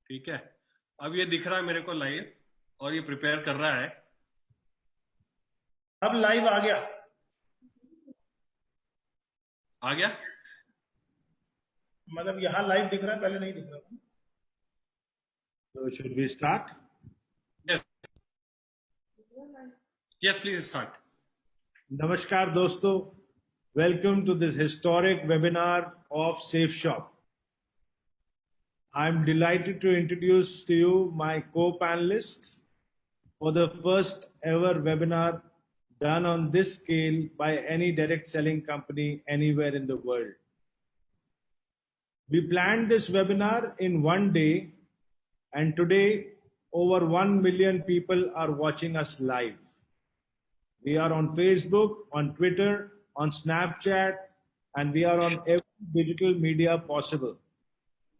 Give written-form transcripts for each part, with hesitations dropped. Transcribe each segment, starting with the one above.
ठीक है। अब ये दिख रहा है मेरे को लाइव और ये प्रिपेयर कर रहा है। अब लाइव आ गया। आ गया। मतलब यहाँ लाइव दिख रहा है, पहले नहीं दिख रहा था। So should we start? Yes yes, please start. Namaskar दोस्तों, welcome to this historic webinar of Safe Shop. I'm delighted to introduce to you my co-panelists for the first ever webinar done on this scale by any direct selling company anywhere in the world. We planned this webinar in one day, and today over 1 million people are watching us live. We are on Facebook, on Twitter, on Snapchat, and we are on every digital media possible.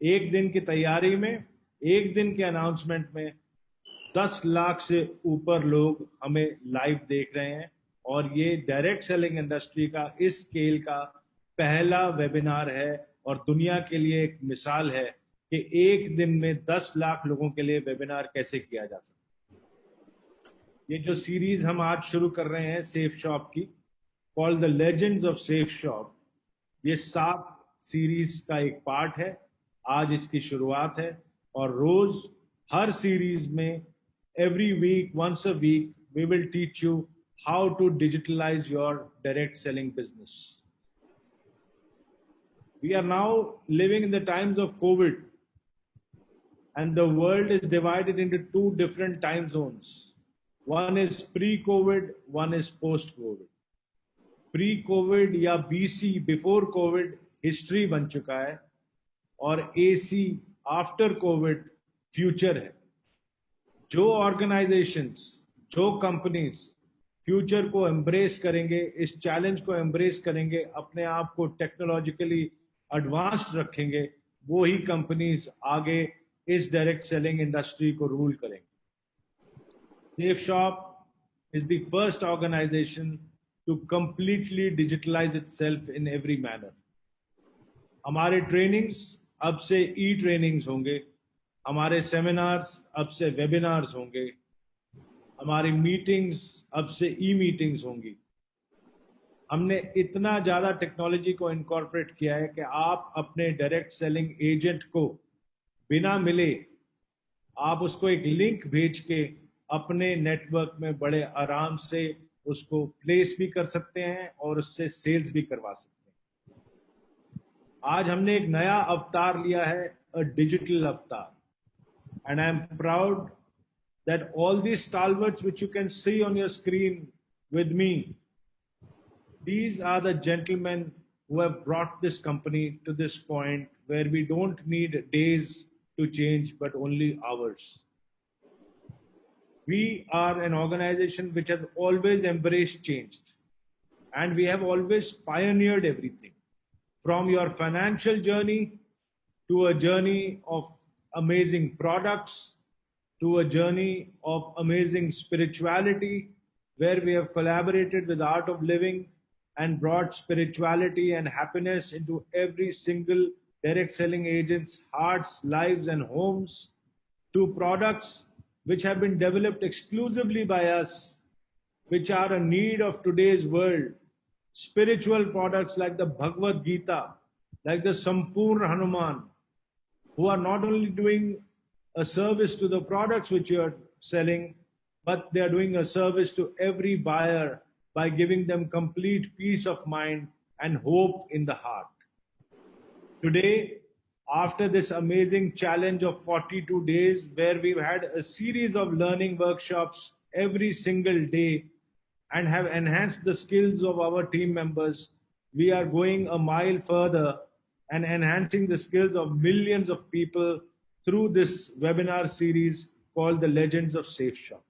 एक दिन की तैयारी में, एक दिन के announcement में 10 लाख से ऊपर लोग हमें लाइव देख रहे हैं और ये डायरेक्ट सेलिंग इंडस्ट्री का इस स्केल का पहला वेबिनार है और दुनिया के लिए एक मिसाल है कि एक दिन में 10 लाख लोगों के लिए वेबिनार कैसे किया जा सकता है। ये जो सीरीज हम आज शुरू कर रहे हैं सेफ शॉप की, called the legends of safe shop, ये 7 सीरीज का एक पार्ट है। आज इसकी शुरुआत है और रोज हर सीरीज में every week, once a week, we will teach you how to digitalise your direct selling business. We are now living in the times of COVID, and the world is divided into 2 different time zones. One is pre-COVID, one is post-COVID. Pre-COVID या BC, before COVID, history बन चुका है और AC, after Covid, future है। जो organisations, जो companies future को embrace करेंगे, इस चैलेंज को एम्ब्रेस करेंगे, अपने आप को टेक्नोलॉजिकली एडवांस्ड रखेंगे, वो ही कंपनीज आगे इस डायरेक्ट सेलिंग इंडस्ट्री को रूल करेंगे। Safe Shop is the first organization to completely digitalize itself in every manner. हमारे ट्रेनिंग्स अब से ई ट्रेनिंग्स होंगे, हमारे सेमिनार्स अब से वेबिनार्स होंगे, हमारी मीटिंग्स अब से ई मीटिंग्स होंगी। हमने इतना ज्यादा टेक्नोलॉजी को इनकॉर्पोरेट किया है कि आप अपने डायरेक्ट सेलिंग एजेंट को बिना मिले आप उसको एक लिंक भेज के अपने नेटवर्क में बड़े आराम से उसको प्लेस भी कर सकते हैं और उससे सेल्स भी करवा सकते हैं। आज हमने एक नया अवतार लिया है, अ डिजिटल अवतार, and I am proud that all these stalwarts which you can see on your screen with me, these are the gentlemen who have brought this company to this point where we don't need days to change but only hours. We are an organization which has always embraced change, and we have always pioneered everything from your financial journey to a journey of amazing products to a journey of amazing spirituality, where we have collaborated with Art of Living and brought spirituality and happiness into every single direct selling agent's hearts, lives, and homes, to products which have been developed exclusively by us, which are a need of today's world. Spiritual products like the Bhagavad Gita, like the Sampurna Hanuman, who are not only doing a service to the products which you are selling, but they are doing a service to every buyer by giving them complete peace of mind and hope in the heart. Today, after this amazing challenge of 42 days, where we've had a series of learning workshops every single day and have enhanced the skills of our team members, we are going a mile further and enhancing the skills of millions of people through this webinar series called the Legends of Safe Shop.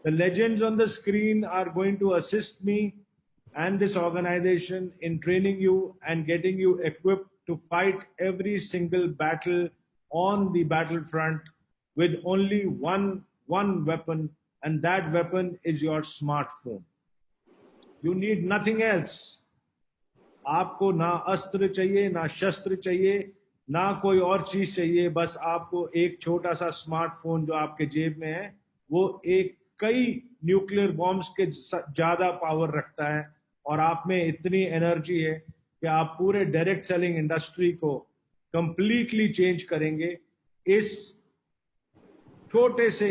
The legends on the screen are going to assist me and this organization in training you and getting you equipped to fight every single battle on the battlefront with only one weapon, and that weapon is your smartphone. You need nothing else. आपको ना अस्त्र चाहिए, ना शस्त्र चाहिए, ना कोई और चीज चाहिए, बस आपको एक छोटा सा स्मार्टफोन जो आपके जेब में है वो एक कई न्यूक्लियर बॉम्ब्स के ज्यादा पावर रखता है, और आप में इतनी एनर्जी है कि आप पूरे डायरेक्ट सेलिंग इंडस्ट्री को कंप्लीटली चेंज करेंगे इस छोटे से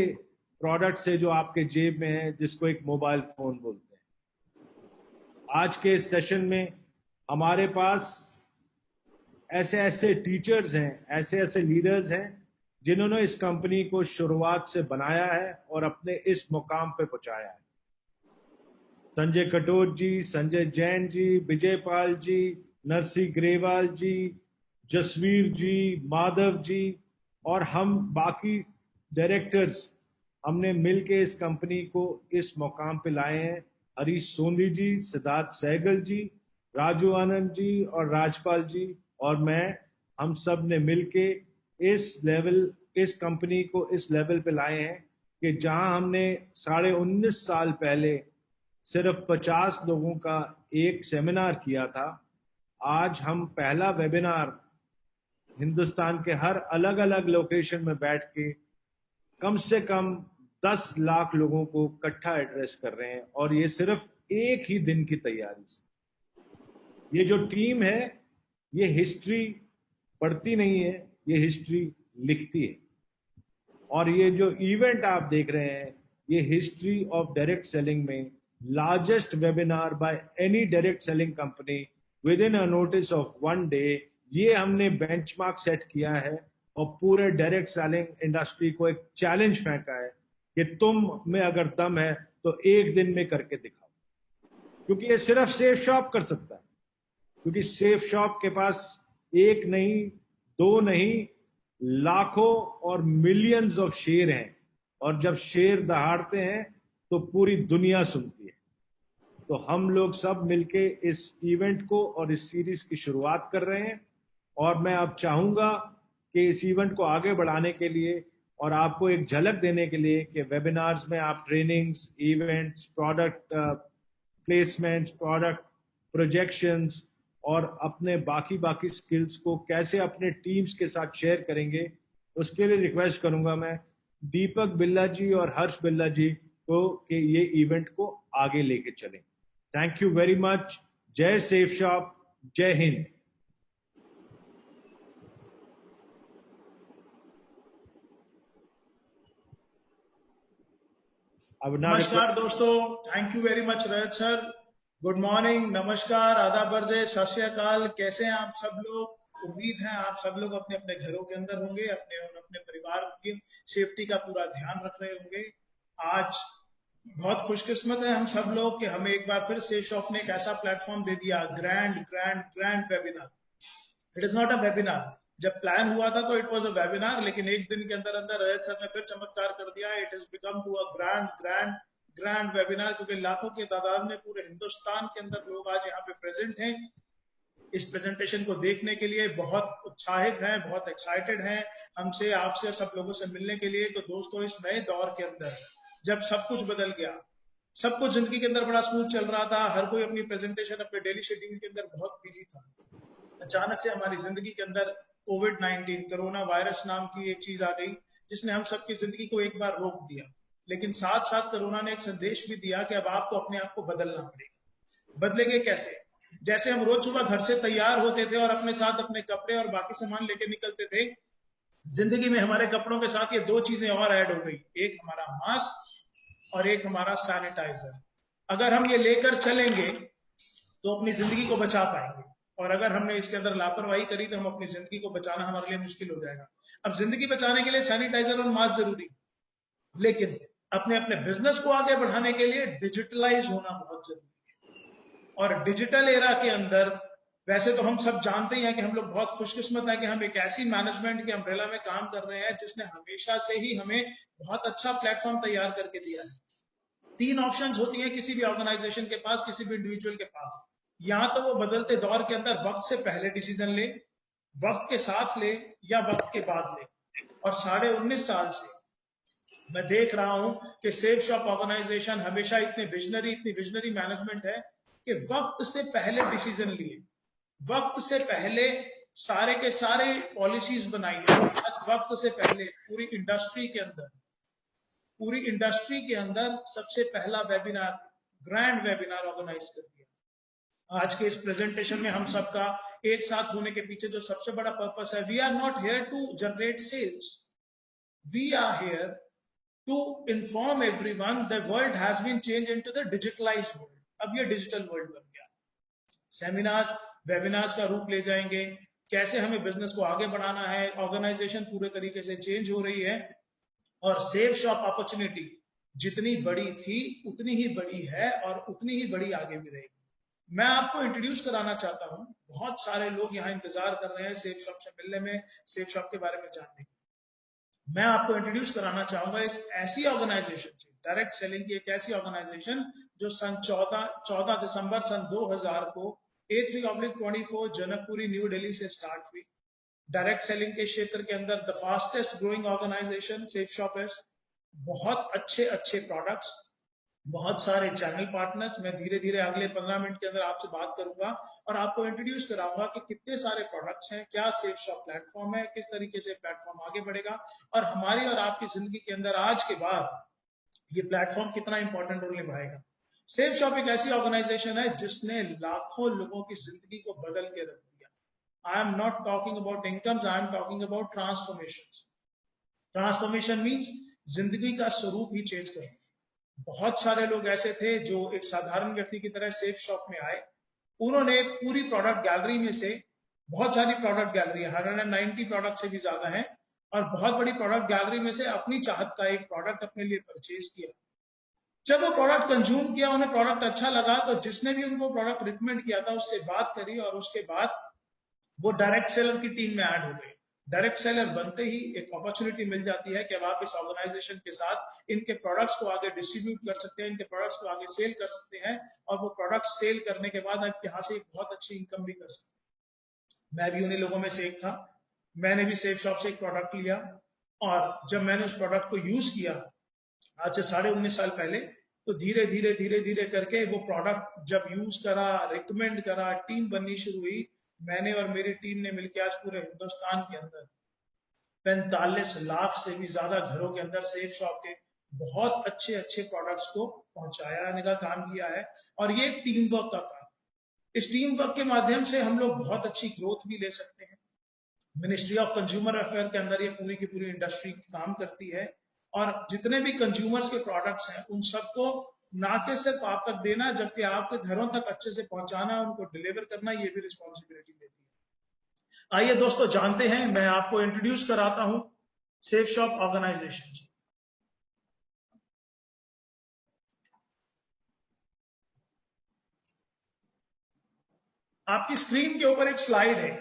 प्रोडक्ट से जो आपके जेब में है, जिसको एक मोबाइल फोन बोलते हैं। आज के इस सेशन में हमारे पास ऐसे ऐसे टीचर्स हैं, ऐसे ऐसे लीडर्स हैं जिन्होंने इस कंपनी को शुरुआत से बनाया है और अपने इस मुकाम पे पहुंचाया है। संजय कटोच जी, संजय जैन जी, विजय पाल जी, नरसी ग्रेवाल जी, जसवीर जी, माधव जी और हम बाकी डायरेक्टर्स, हमने मिलके इस कंपनी को इस मुकाम पे लाए हैं। हरीश सोंधी जी, सिद्धार्थ सहगल जी, राजू आनंद जी और राजपाल जी और मैं, हम सब ने मिलके इस कंपनी को इस लेवल पे लाए हैं कि जहां हमने 19.5 साल पहले सिर्फ 50 लोगों का एक सेमिनार किया था, आज हम पहला वेबिनार हिंदुस्तान के हर अलग अलग लोकेशन में बैठ के कम से कम 10 लाख लोगों को इकट्ठा एड्रेस कर रहे हैं, और ये सिर्फ एक ही दिन की तैयारी से। ये जो टीम है ये हिस्ट्री पढ़ती नहीं है, ये हिस्ट्री लिखती है। और ये जो इवेंट आप देख रहे हैं ये हिस्ट्री ऑफ डायरेक्ट सेलिंग में largest webinar by any direct selling company with in a notice of 1 day, ये हमने बेंचमार्क सेट किया है और पूरे डायरेक्ट सेलिंग इंडस्ट्री को एक चैलेंज फेंका है कि तुम में अगर दम है तो एक दिन में करके दिखाओ। क्योंकि ये सिर्फ सेफ शॉप कर सकता है, क्योंकि सेफ शॉप के पास एक नहीं, दो नहीं, लाखों और मिलियंस ऑफ शेर हैं, और जब शेर दहाड़ते हैं तो पूरी दुनिया सुनती है। तो हम लोग सब मिलके इस इवेंट को और इस सीरीज की शुरुआत कर रहे हैं, और मैं अब चाहूंगा कि इस इवेंट को आगे बढ़ाने के लिए और आपको एक झलक देने के लिए कि वेबिनार्स में आप trainings, events, product placements, product projections और अपने बाकी स्किल्स को कैसे अपने टीम्स के साथ शेयर करेंगे, उसके लिए रिक्वेस्ट करूंगा मैं दीपक बिल्ला जी और हर्ष बिल्ला जी को कि ये इवेंट को आगे लेके चलें। Thank you very much. जय सेफ शॉप, जय हिंद। नमस्कार दोस्तों, thank you very much Rajat sir. Good morning, नमस्कार, आदाब, बरजे, सत श्री अकाल। कैसे हैं आप सब लोग? उम्मीद है आप सब लोग अपने अपने घरों के अंदर होंगे, अपने और अपने परिवार की सेफ्टी का पूरा ध्यान रख रहे होंगे। आज बहुत खुशकिस्मत है हम सब लोग कि हमें एक बार फिर सेफ शॉप ने एक ऐसा प्लेटफॉर्म दे दिया, grand webinar. It is not a webinar. जब प्लान हुआ था तो इट वाज अ वेबिनार, लेकिन एक दिन के अंदर अंदर रजत सर ने फिर चमत्कार कर दिया। It is become to a grand webinar, क्योंकि लाखों के तादाद में पूरे हिंदुस्तान के अंदर लोग आज यहाँ पे प्रेजेंट हैं इस प्रेजेंटेशन को देखने के लिए। बहुत उत्साहित हैं, बहुत एक्साइटेड हैं हमसे, आपसे, सब लोगों से मिलने के लिए। तो दोस्तों, इस नए दौर के अंदर जब सब कुछ बदल गया, सब कुछ जिंदगी के अंदर बड़ा स्मूथ चल रहा था, हर कोई अपनी प्रेजेंटेशन अपने डेली शेड्यूल के अंदर बहुत बिजी था, अचानक से हमारी जिंदगी के अंदर कोविड-19 कोरोना वायरस नाम की एक चीज आ गई जिसने हम सबकी जिंदगी को एक बार रोक दिया। लेकिन साथ साथ कोरोना ने एक संदेश भी दिया कि अब आपको अपने आप को बदलना पड़ेगा। बदलेंगे कैसे? जैसे हम रोज सुबह घर से तैयार होते थे और अपने साथ अपने कपड़े और बाकी सामान लेके निकलते थे, जिंदगी में हमारे कपड़ों के साथ ये दो चीजें और ऐड हो गई, एक हमारा मास्क और एक हमारा सैनिटाइजर। अगर हम ये लेकर चलेंगे तो अपनी जिंदगी को बचा पाएंगे, और अगर हमने इसके अंदर लापरवाही करी तो हम अपनी जिंदगी को बचाना हमारे लिए मुश्किल हो जाएगा। अब जिंदगी बचाने के लिए सैनिटाइजर और मास्क जरूरी है, लेकिन अपने अपने बिजनेस को आगे बढ़ाने के लिए डिजिटलाइज होना बहुत जरूरी है। और डिजिटल एरा के अंदर वैसे तो हम सब जानते ही हैं कि हम लोग बहुत खुशकिस्मत हैं कि हम एक ऐसी मैनेजमेंट के अम्ब्रेला में काम कर रहे हैं जिसने हमेशा से ही हमें बहुत अच्छा प्लेटफॉर्म तैयार करके दिया है। 3 ऑप्शंस होती हैं किसी भी ऑर्गेनाइजेशन के पास, किसी भी इंडिविजुअल के पास। या तो वो बदलते दौर के अंदर वक्त से पहले डिसीजन ले, वक्त के साथ ले, या वक्त के बाद ले। और 19.5 साल से मैं देख रहा हूं कि सेफ शॉप ऑर्गेनाइजेशन हमेशा इतनी विजनरी मैनेजमेंट है कि वक्त से पहले डिसीजन लिए, वक्त से पहले सारे के सारे पॉलिसीज बनाई है। आज वक्त से पहले पूरी इंडस्ट्री के अंदर सबसे पहला वेबिनार, ग्रैंड वेबिनार ऑर्गेनाइज कर दिया। आज के इस प्रेजेंटेशन में हम सबका एक साथ होने के पीछे जो सबसे बड़ा पर्पस है, we are not here to generate sales, we are here to inform everyone the world has been changed into the digitalized world. अब ये डिजिटल वर्ल्ड बन गया। सेमिनार्स, वेबिनार्स का रूप ले जाएंगे, कैसे हमें बिजनेस को आगे बढ़ाना है, ऑर्गेनाइजेशन पूरे तरीके से चेंज हो रही है और सेफ शॉप अपॉर्चुनिटी जितनी बड़ी थी उतनी ही बड़ी है और उतनी ही बड़ी आगे भी रहेगी। मैं आपको इंट्रोड्यूस कराना चाहता हूं, बहुत सारे लोग यहाँ इंतजार कर रहे हैं सेफ शॉप से मिलने में, सेफ शॉप के बारे में जानने। मैं आपको इंट्रोड्यूस कराना चाहूंगा इस ऐसी ऑर्गेनाइजेशन से, डायरेक्ट सेलिंग की एक ऐसी ऑर्गेनाइजेशन जो सन 14 दिसंबर सन 2000 को A3/24 जनकपुरी न्यू दिल्ली से स्टार्ट हुई। डायरेक्ट सेलिंग के क्षेत्र के अंदर the fastest growing organization Safe Shop है। बहुत अच्छे प्रोडक्ट्स, बहुत सारे चैनल पार्टनर्स। मैं धीरे धीरे अगले 15 मिनट के अंदर आपसे बात करूंगा और आपको इंट्रोड्यूस कराऊंगा कि कितने सारे प्रोडक्ट्स हैं, क्या सेफ शॉप प्लेटफॉर्म है, किस तरीके से प्लेटफॉर्म आगे बढ़ेगा और हमारी और आपकी जिंदगी के अंदर आज के बाद ये प्लेटफॉर्म कितना इंपॉर्टेंट रोल निभाएगा। सेफ शॉप एक ऐसी ऑर्गेनाइजेशन है जिसने लाखों लोगों की जिंदगी को बदल के रख दिया। I am not talking about incomes, I am talking about transformation. Transformation means जिंदगी का स्वरूप ही चेंज करना। बहुत सारे लोग ऐसे थे जो एक साधारण व्यक्ति की तरह सेफ शॉप में आए, उन्होंने पूरी प्रोडक्ट गैलरी में से, बहुत सारी प्रोडक्ट गैलरी है, 190 प्रोडक्ट से भी ज्यादा है, और बहुत बड़ी प्रोडक्ट गैलरी में से अपनी चाहत का एक प्रोडक्ट अपने लिए परचेज किया। जब वो प्रोडक्ट कंज्यूम किया, उन्हें प्रोडक्ट अच्छा लगा, तो जिसने भी उनको प्रोडक्ट रिकमेंड किया था उससे बात करी और उसके बाद वो डायरेक्ट सेलर की टीम में ऐड हो गए। डायरेक्ट सेलर बनते ही एक अपॉर्चुनिटी मिल जाती है कि अब आप इस ऑर्गेनाइजेशन के साथ इनके प्रोडक्ट्स को आगे डिस्ट्रीब्यूट कर सकते हैं, इनके प्रोडक्ट्स को आगे सेल कर सकते हैं और वो प्रोडक्ट्स सेल करने के बाद आप यहाँ से एक बहुत अच्छी इनकम भी कर सकते हैं। मैं भी उन्हीं लोगों में से एक था। मैंने भी सेफ शॉप से एक प्रोडक्ट लिया और जब मैंने उस प्रोडक्ट को यूज किया आज से 19.5 साल पहले, तो धीरे धीरे करके वो प्रोडक्ट जब यूज करा, रिकमेंड करा, टीम बननी शुरू हुई। मैंने और मेरी टीम ने मिलकर आज पूरे हिंदुस्तान के अंदर 45 लाख से भी ज्यादा घरों के अंदर सेफ शॉप के बहुत अच्छे प्रोडक्ट्स को पहुंचाने का काम किया है और ये एक टीम वर्क का काम। इस टीम वर्क के माध्यम से हम लोग बहुत अच्छी ग्रोथ भी ले सकते हैं। मिनिस्ट्री ऑफ कंज्यूमर अफेयर के अंदर ये पूरी की पूरी इंडस्ट्री काम करती है और जितने भी कंज्यूमर्स के प्रोडक्ट्स हैं उन सबको ना कि सिर्फ आप तक देना, जबकि आपके घरों तक अच्छे से पहुंचाना, उनको डिलीवर करना, ये भी रिस्पॉन्सिबिलिटी देती है। आइए दोस्तों जानते हैं, मैं आपको इंट्रोड्यूस कराता हूं सेफ शॉप ऑर्गेनाइजेशन। आपकी स्क्रीन के ऊपर एक स्लाइड है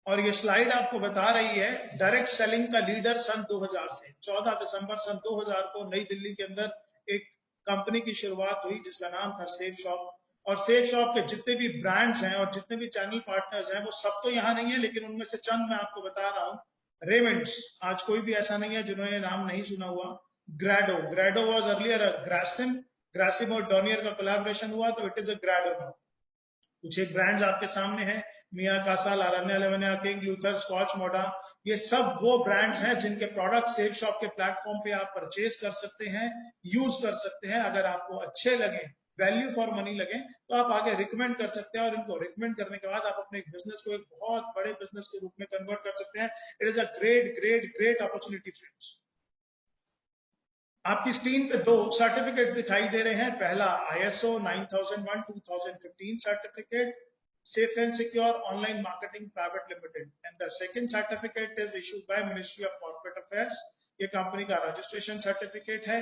और ये स्लाइड आपको बता रही है डायरेक्ट सेलिंग का लीडर सन 2000 से। 14 दिसंबर सन 2000 को नई दिल्ली के अंदर एक कंपनी की शुरुआत हुई जिसका नाम था सेफ शॉप। और सेफ शॉप के जितने भी ब्रांड्स हैं और जितने भी चैनल पार्टनर्स हैं वो सब तो यहाँ नहीं है, लेकिन उनमें से चंद मैं आपको बता रहा हूँ। रेमंड्स, आज कोई भी ऐसा नहीं है जिन्होंने नाम नहीं सुना हुआ। ग्रेडो वॉज अर्लियर ग्रासिम और डॉनियर का कोलैबोरेशन हुआ तो इट इज अ ग्रेडो नाउ। कुछ एक ब्रांड्स आपके सामने हैं, मिया कासा, लारन्या लेवन्या, किंग लूथर, स्कॉच मोडा, ये सब वो ब्रांड्स हैं जिनके प्रोडक्ट सेफ शॉप के प्लेटफॉर्म पे आप परचेज कर सकते हैं, यूज कर सकते हैं। अगर आपको अच्छे लगे, वैल्यू फॉर मनी लगे, तो आप आगे रिकमेंड कर सकते हैं और इनको रिकमेंड करने के बाद आप अपने बिजनेस को एक बहुत बड़े बिजनेस के रूप में कन्वर्ट कर सकते हैं। It is a great opportunity friends. आपकी स्क्रीन पे 2 सर्टिफिकेट्स दिखाई दे रहे हैं। पहला ISO 9001:2015 certificate, Safe and Secure Online Marketing Private Limited, and the second certificate is issued by Ministry of Corporate Affairs. ये कंपनी का रजिस्ट्रेशन सर्टिफिकेट है।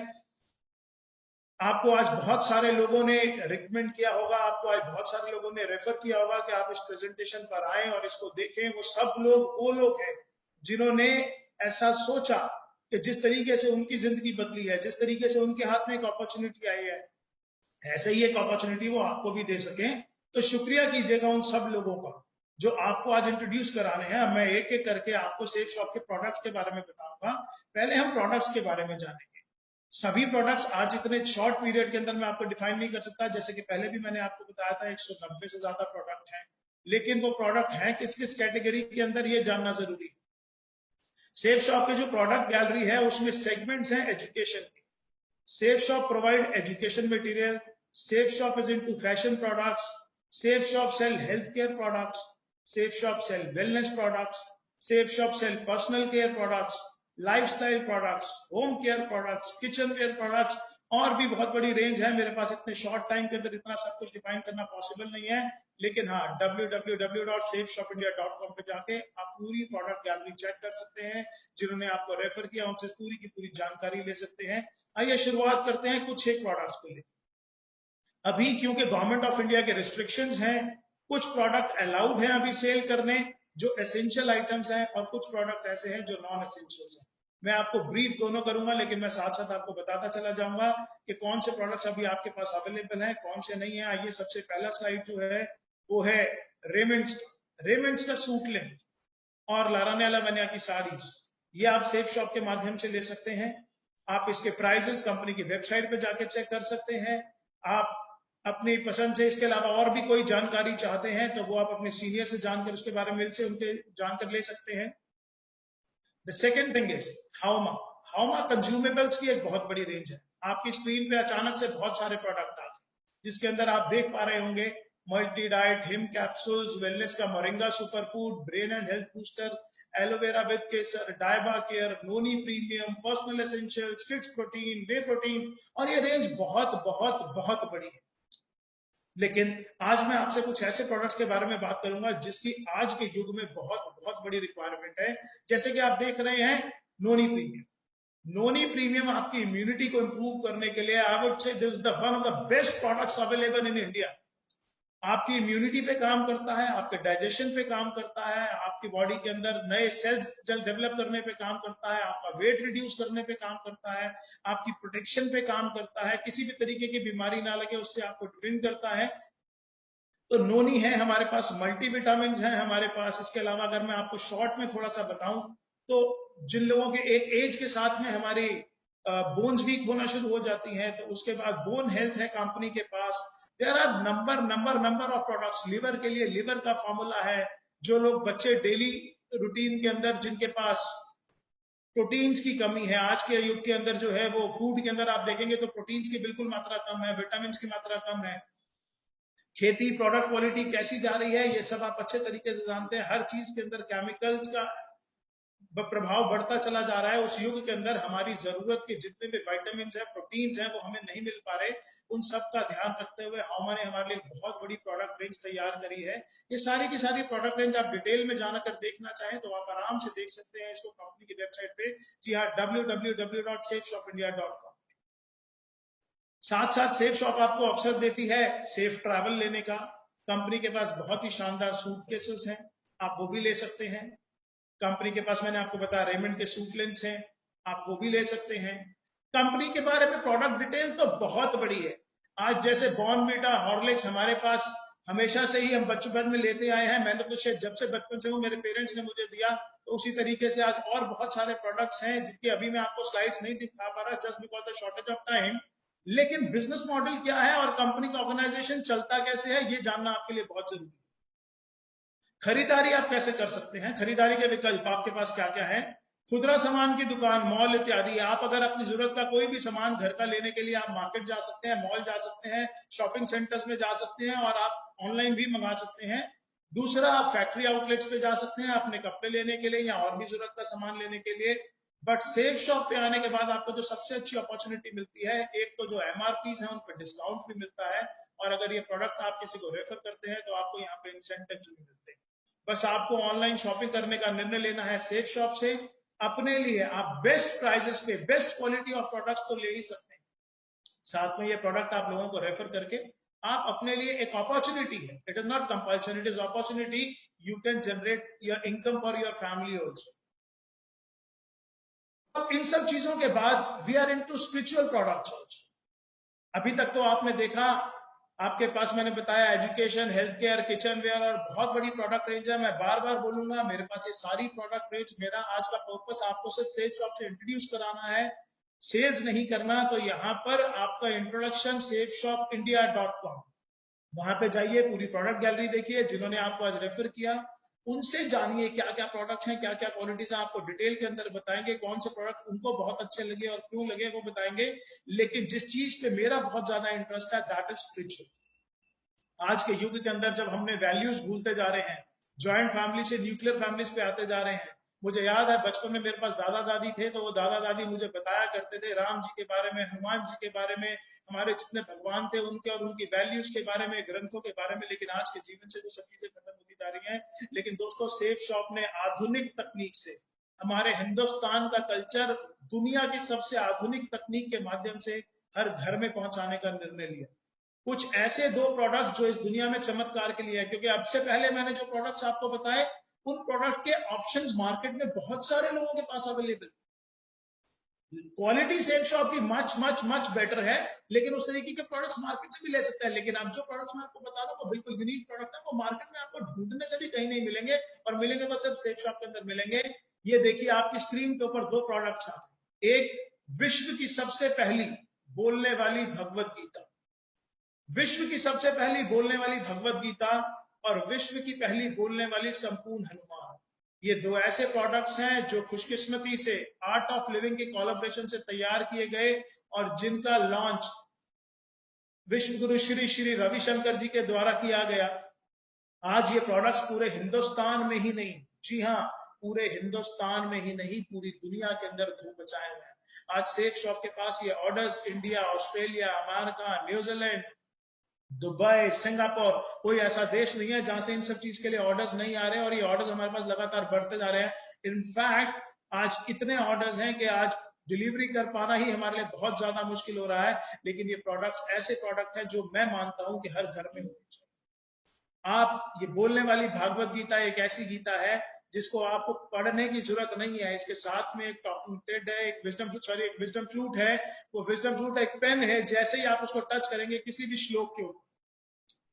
आपको आज बहुत सारे लोगों ने रिकमेंड किया होगा, आपको आज बहुत सारे लोगों ने रेफर किया होगा कि आप इस प्रेजेंटेशन पर आए और इसको देखें। वो सब लोग वो लोग हैं जिन्होंने ऐसा सोचा कि जिस तरीके से उनकी जिंदगी बदली है, जिस तरीके से उनके हाथ में एक अपॉर्चुनिटी आई है, ऐसे ही एक अपॉर्चुनिटी वो आपको भी दे सकें। तो शुक्रिया कीजिएगा उन सब लोगों का जो आपको आज इंट्रोड्यूस कराने हैं। मैं एक एक करके आपको सेफ शॉप के प्रोडक्ट्स के बारे में बताऊंगा। पहले हम प्रोडक्ट्स के बारे में जानेंगे। सभी प्रोडक्ट्स आज इतने शॉर्ट पीरियड के अंदर मैं आपको डिफाइन नहीं कर सकता। जैसे कि पहले भी मैंने आपको बताया था 190 से ज्यादा प्रोडक्ट हैं, लेकिन वो प्रोडक्ट है किस किस कैटेगरी के अंदर ये जानना जरूरी है। सेफ शॉप की जो प्रोडक्ट गैलरी है उसमें सेगमेंट्स हैं एजुकेशन के। Safe Shop provide education material, Safe Shop is into fashion products, Safe Shop sell health care products, Safe Shop sell wellness products, Safe Shop sell personal care products, lifestyle products, home care products, kitchen ware products, और भी बहुत बड़ी range है। मेरे पास इतने short time के अंदर इतना सब कुछ डिफाइन करना पॉसिबल नहीं है, लेकिन हाँ www.safeshopindia.com पे जाके आप पूरी प्रोडक्ट गैलरी चेक कर सकते हैं। जिन्होंने आपको रेफर किया उनसे पूरी की पूरी जानकारी ले सकते हैं। आइए शुरुआत करते हैं कुछ एक प्रोडक्ट्स को लेकर। अभी क्योंकि गवर्नमेंट ऑफ इंडिया के रिस्ट्रिक्शंस हैं, कुछ प्रोडक्ट अलाउड हैं अभी सेल करने जो एसेंशियल आइटम्स हैं, और कुछ प्रोडक्ट ऐसे हैं जो नॉन एसेंशियल्स हैं। मैं आपको ब्रीफ दोनों करूंगा, लेकिन मैं साथ साथ आपको बताता चला जाऊंगा कि कौन से प्रोडक्ट्स अभी आपके पास अवेलेबल हैं, कौन से नहीं है। आइए सबसे पहला स्लाइड जो है वो है रेमंड्स का सूट लेंथ और लाराने अलावनिया की साड़ीज। ये आप सेफ शॉप के माध्यम से ले सकते हैं। आप इसके प्राइसेस कंपनी की वेबसाइट पे जाके चेक कर सकते हैं। आप अपनी पसंद से इसके अलावा और भी कोई जानकारी चाहते हैं तो वो आप अपने सीनियर से जानकर उसके बारे में से उनके जानकर ले सकते हैं। द सेकेंड थिंग इज हाउमा। हाउमा कंज्यूमेबल्स की एक बहुत बड़ी रेंज है। आपकी स्क्रीन पे अचानक से बहुत सारे प्रोडक्ट आ गए, जिसके अंदर आप देख पा रहे होंगे मल्टी डाइट, हिम कैप्सूल्स, वेलनेस का moringa super food, brain and health booster, aloe vera with kesar, डायबा care, noni premium, personal essentials, kids protein, whey protein, और ये रेंज बहुत बहुत बहुत बड़ी है। लेकिन आज मैं आपसे कुछ ऐसे प्रोडक्ट्स के बारे में बात करूंगा जिसकी आज के युग में बहुत बहुत बड़ी रिक्वायरमेंट है। जैसे कि आप देख रहे हैं नोनी प्रीमियम। नोनी प्रीमियम आपकी इम्यूनिटी को इंप्रूव करने के लिए I would say this is the one of the best products available in India. आपकी इम्यूनिटी पे काम करता है, आपके डाइजेशन पे काम करता है, आपकी बॉडी के अंदर नए सेल्स डेवलप करने पे काम करता है, आपका वेट रिड्यूस करने पे काम करता है, आपकी प्रोटेक्शन पे काम करता है, किसी भी तरीके की बीमारी ना लगे उससे आपको डिफेंड करता है। तो नोनी है हमारे पास, मल्टीविटामिन है हमारे पास। इसके अलावा अगर मैं आपको शॉर्ट में थोड़ा सा बताऊं तो जिन लोगों के एक एज के साथ में हमारी बोन्स वीक होना शुरू हो जाती हैं तो उसके बाद बोन हेल्थ है कंपनी के पास। There are number of products. Liver के लिए लिवर का फॉर्मूला है। जो लोग बच्चे डेली रूटीन के अंदर जिनके पास प्रोटीन्स की कमी है, आज के युग के अंदर जो है वो फूड के अंदर आप देखेंगे तो प्रोटीन्स की बिल्कुल मात्रा कम है, विटामिन की मात्रा कम है। खेती प्रोडक्ट क्वालिटी कैसी जा रही है ये सब आप अच्छे तरीके से जानते हैं। हर चीज के अंदर केमिकल्स का प्रभाव बढ़ता चला जा रहा है। उस युग के अंदर हमारी जरूरत के जितने भी विटामिन है, प्रोटीन्स हैं, वो हमें नहीं मिल पा रहे। उन सब का ध्यान रखते हुए हाउमा ने हमारे लिए बहुत बड़ी प्रोडक्ट रेंज तैयार करी है। ये सारी की सारी प्रोडक्ट रेंज आप डिटेल में जाकर देखना चाहें तो आप आराम से देख सकते हैं इसको कंपनी की वेबसाइट पे। जी हाँ, www.safeshopindia.com। साथ साथ सेफ शॉप आपको अवसर देती है सेफ ट्रैवल लेने का। कंपनी के पास बहुत ही शानदार सूटकेसेस हैं, आप वो भी ले सकते हैं। कंपनी के पास मैंने आपको बताया रेमंड के सूट लेंथ हैं, आप वो भी ले सकते हैं। कंपनी के बारे में प्रोडक्ट डिटेल तो बहुत बड़ी है। आज जैसे बॉर्नवीटा, हॉर्लिक्स हमारे पास हमेशा से ही हम बचपन में लेते आए हैं। मैंने तो शायद जब से बचपन से हूँ, मेरे पेरेंट्स ने मुझे दिया, तो उसी तरीके से आज और बहुत सारे प्रोडक्ट्स हैं जिनकी अभी मैं आपको स्लाइड्स नहीं दिखा पा रहा just because the shortage of time. लेकिन बिजनेस मॉडल क्या है और कंपनी का ऑर्गेनाइजेशन चलता कैसे है ये जानना आपके लिए बहुत जरूरी है। खरीदारी आप कैसे कर सकते हैं, खरीदारी के विकल्प आपके पास क्या क्या है। खुदरा सामान की दुकान, मॉल इत्यादि। आप अगर अपनी जरूरत का कोई भी सामान घर का लेने के लिए आप मार्केट जा सकते हैं, मॉल जा सकते हैं, शॉपिंग सेंटर्स में जा सकते हैं, और आप ऑनलाइन भी मंगा सकते हैं। दूसरा, आप फैक्ट्री आउटलेट्स पे जा सकते हैं अपने कपड़े लेने के लिए या और भी जरूरत का सामान लेने के लिए। बट सेफ शॉप पे आने के बाद आपको जो सबसे अच्छी अपॉर्चुनिटी मिलती है, एक तो जो एमआरपीज है उन पर डिस्काउंट भी मिलता है, और अगर ये प्रोडक्ट आप किसी को रेफर करते हैं तो आपको यहाँ पे इंसेंटिव्स भी मिलते हैं। बस आपको ऑनलाइन शॉपिंग करने का निर्णय लेना है सेफ शॉप से। अपने लिए आप बेस्ट प्राइसेस पे बेस्ट क्वालिटी ऑफ प्रोडक्ट्स तो ले ही सकते हैं, साथ में ये प्रोडक्ट आप लोगों को रेफर करके आप अपने लिए एक अपॉर्चुनिटी है, it is not compulsion, it is opportunity. You can generate your income for your family also. अब इन सब चीजों के बाद we are into spiritual products also. अभी तक तो आपने देखा, आपके पास मैंने बताया education, health care, kitchen ware और बहुत बड़ी प्रोडक्ट रेंज है। मैं बार बार बोलूंगा, मेरे पास ये सारी प्रोडक्ट रेंज, मेरा आज का पर्पस आपको सिर्फ सेल्स शॉप से इंट्रोड्यूस कराना है, सेल्स नहीं करना। तो यहाँ पर आपका इंट्रोडक्शन safeshopindia.com, वहां पे जाइए, पूरी प्रोडक्ट गैलरी देखिए, जिन्होंने आपको आज रेफर किया उनसे जानिए क्या क्या प्रोडक्ट्स हैं, क्या क्या क्वालिटीज हैं, आपको डिटेल के अंदर बताएंगे कौन से प्रोडक्ट उनको बहुत अच्छे लगे और क्यों लगे वो बताएंगे। लेकिन जिस चीज पे मेरा बहुत ज्यादा इंटरेस्ट है दैट इज स्पिरिचुअल। आज के युग के अंदर जब हमने वैल्यूज भूलते जा रहे हैं, जॉइंट फैमिली से न्यूक्लियर फैमिलीज पे आते जा रहे हैं। मुझे याद है बचपन में मेरे पास दादा दादी थे, तो वो दादा दादी मुझे बताया करते थे राम जी के बारे में, हनुमान जी के बारे में, हमारे जितने भगवान थे उनके और उनकी वैल्यूज के बारे में, ग्रंथों के बारे में। लेकिन आज के जीवन से वो सब चीजें खत्म होती जा रही हैं। लेकिन दोस्तों, सेफ शॉप ने आधुनिक तकनीक से हमारे हिंदुस्तान का कल्चर दुनिया की सबसे आधुनिक तकनीक के माध्यम से हर घर में पहुंचाने का निर्णय लिया। कुछ ऐसे दो प्रोडक्ट्स जो इस दुनिया में चमत्कार के लिए है, क्योंकि अब से पहले मैंने जो प्रोडक्ट्स आपको बताए उन प्रोडक्ट के ऑप्शंस मार्केट में बहुत सारे लोगों के पास अवेलेबल। क्वालिटी सेफ शॉप की मच मच मच बेटर है, लेकिन उस तरीके के प्रोडक्ट्स मार्केट से भी ले सकते हैं। लेकिन अब जो प्रोडक्ट्स मैं आपको बता रहा हूं वो बिल्कुल यूनिक प्रोडक्ट है, वो मार्केट में आपको ढूंढने से भी कहीं नहीं मिलेंगे, और मिलेंगे तो सिर्फ सेफ शॉप के अंदर मिलेंगे। ये देखिए आपकी स्क्रीन के ऊपर दो प्रोडक्ट्स आते हैं। एक विश्व की सबसे पहली बोलने वाली भगवत गीता, विश्व की सबसे पहली बोलने वाली भगवत गीता और विश्व की पहली बोलने वाली संपूर्ण हनुमान। ये दो ऐसे प्रोडक्ट्स हैं जो खुशकिस्मती से आर्ट ऑफ लिविंग के कोलैबोरेशन से तैयार किए गए और जिनका लॉन्च विश्व गुरु श्री श्री रविशंकर जी के द्वारा किया गया। आज ये प्रोडक्ट्स पूरे हिंदुस्तान में ही नहीं, जी हाँ, पूरे हिंदुस्तान में ही नहीं, पूरी दुनिया के अंदर धूम मचाए हुए हैं। आज सेफ शॉप के पास ये orders India, Australia, America, New Zealand, Dubai, Singapore, कोई ऐसा देश नहीं है जहां से इन सब चीज के लिए ऑर्डर्स नहीं आ रहे हैं, और ये ऑर्डर्स हमारे पास लगातार बढ़ते जा रहे हैं। इनफैक्ट आज इतने ऑर्डर्स हैं कि आज डिलीवरी कर पाना ही हमारे लिए बहुत ज्यादा मुश्किल हो रहा है। लेकिन ये प्रोडक्ट्स ऐसे प्रोडक्ट हैं जो मैं मानता हूं कि हर घर में होने चाहिए। आप ये बोलने वाली भागवत गीता एक ऐसी गीता है जिसको आपको पढ़ने की जरूरत नहीं है। इसके साथ में एक टॉकिंग टेड है, एक विजडम फ्लूट है। वो विजडम फ्लूट एक पेन है, जैसे ही आप उसको टच करेंगे किसी भी श्लोक के ऊपर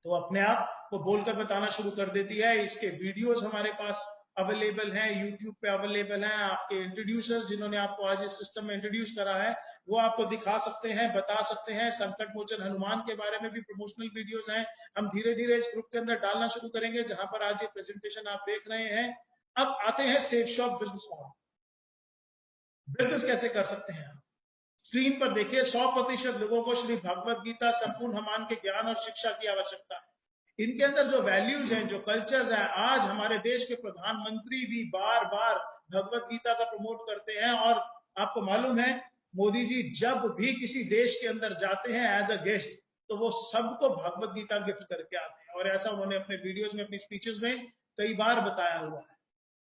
तो अपने आप वो बोलकर बताना शुरू कर देती है। इसके वीडियोस हमारे पास अवेलेबल हैं, यूट्यूब पे अवेलेबल हैं। आपके इंट्रोड्यूसर्स जिन्होंने आपको आज इस सिस्टम में इंट्रोड्यूस करा है वो आपको दिखा सकते हैं, बता सकते हैं। संकट मोचन हनुमान के बारे में भी प्रमोशनल वीडियोस हैं, हम धीरे धीरे इस ग्रुप के अंदर डालना शुरू करेंगे, जहां पर आज ये प्रेजेंटेशन आप देख रहे हैं। अब आते हैं safe shop business model. Business कैसे कर सकते हैं? स्क्रीन पर देखिए, 100% लोगों को श्री भगवत गीता संपूर्ण हनुमान के ज्ञान और शिक्षा की आवश्यकता है। इनके अंदर जो वैल्यूज हैं, जो कल्चर्स हैं, आज हमारे देश के प्रधानमंत्री भी बार बार भगवत गीता का प्रमोट करते हैं। और आपको मालूम है मोदी जी जब भी किसी देश के अंदर जाते हैं एज अ गेस्ट तो वो सबको भगवत गीता गिफ्ट करके आते हैं, और ऐसा उन्होंने अपने वीडियोस में, अपनी स्पीचेस में कई बार बताया हुआ है।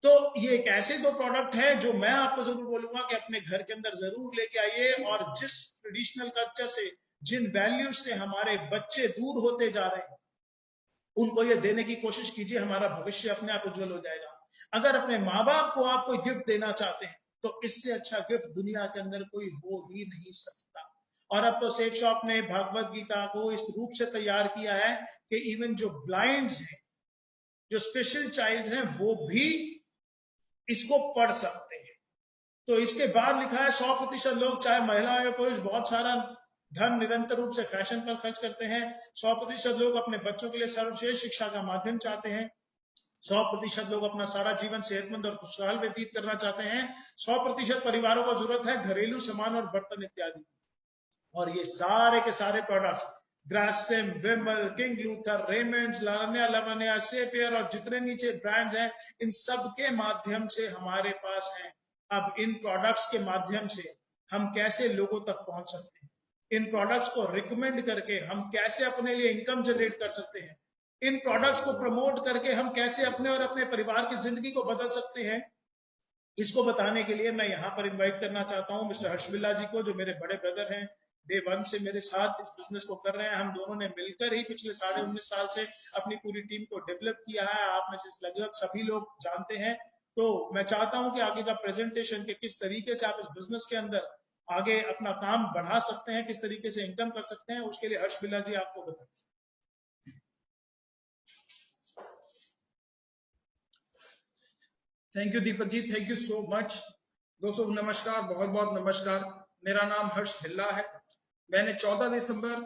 तो ये एक ऐसे दो प्रोडक्ट है जो मैं आपको जरूर बोलूंगा कि अपने घर के अंदर जरूर लेके आइए, और जिस ट्रेडिशनल कल्चर से, जिन वैल्यूज से हमारे बच्चे दूर होते जा रहे हैं उनको ये देने की कोशिश कीजिए। हमारा भविष्य अपने आप उज्जवल हो जाएगा। अगर अपने माँ बाप को आप कोई गिफ्ट देना चाहते हैं तो इससे अच्छा गिफ्ट दुनिया के अंदर कोई हो ही नहीं सकता। और अब तो सेफ शॉप ने भगवत गीता को इस रूप से तैयार किया है कि इवन जो ब्लाइंड्स हैं, जो स्पेशल चाइल्ड हैं, वो भी इसको पढ़ सकते हैं। तो इसके बाद लिखा है 100% लोग, चाहे महिला या पुरुष, बहुत सारा धन निरंतर रूप से फैशन पर खर्च करते हैं। 100% लोग अपने बच्चों के लिए सर्वश्रेष्ठ शिक्षा का माध्यम चाहते हैं। 100% लोग अपना सारा जीवन सेहतमंद और खुशहाल व्यतीत करना चाहते हैं। 100% परिवारों को जरूरत है घरेलू सामान और बर्तन इत्यादि। और ये सारे के सारे प्रोडक्ट्स, ग्रासिम, विमल, किंग लूथर, रेमंड्स, लावण्या लवण्या, सेफियर और जितने नीचे ब्रांड्स हैं, इन सब के माध्यम से हमारे पास हैं। अब इन प्रोडक्ट्स के माध्यम से हम कैसे लोगों तक पहुंच सकते हैं, इन प्रोडक्ट्स को रिकमेंड करके हम कैसे अपने लिए इनकम जनरेट कर सकते हैं, इन प्रोडक्ट्स को प्रमोट करके हम कैसे अपने और अपने परिवार की जिंदगी को बदल सकते हैं, इसको बताने के लिए मैं यहाँ पर इन्वाइट करना चाहता हूँ मिस्टर हर्ष बिल्ला जी को, जो मेरे बड़े ब्रदर हैं, डे 1 से मेरे साथ इस बिजनेस को कर रहे हैं। हम दोनों ने मिलकर ही पिछले 19.5 साल से अपनी पूरी टीम को डेवलप किया है। आप में से लगभग सभी लोग जानते हैं। तो मैं चाहता हूं कि आगे का प्रेजेंटेशन के किस तरीके से आप इस बिजनेस के अंदर आगे अपना काम बढ़ा सकते हैं, किस तरीके से इनकम कर सकते हैं, उसके लिए हर्ष बिल्ला जी आपको बताएं। Thank you Deepak ji, thank you so much. दोस्तों नमस्कार, बहुत बहुत नमस्कार। मेरा नाम हर्ष बिल्ला है। मैंने 14 दिसंबर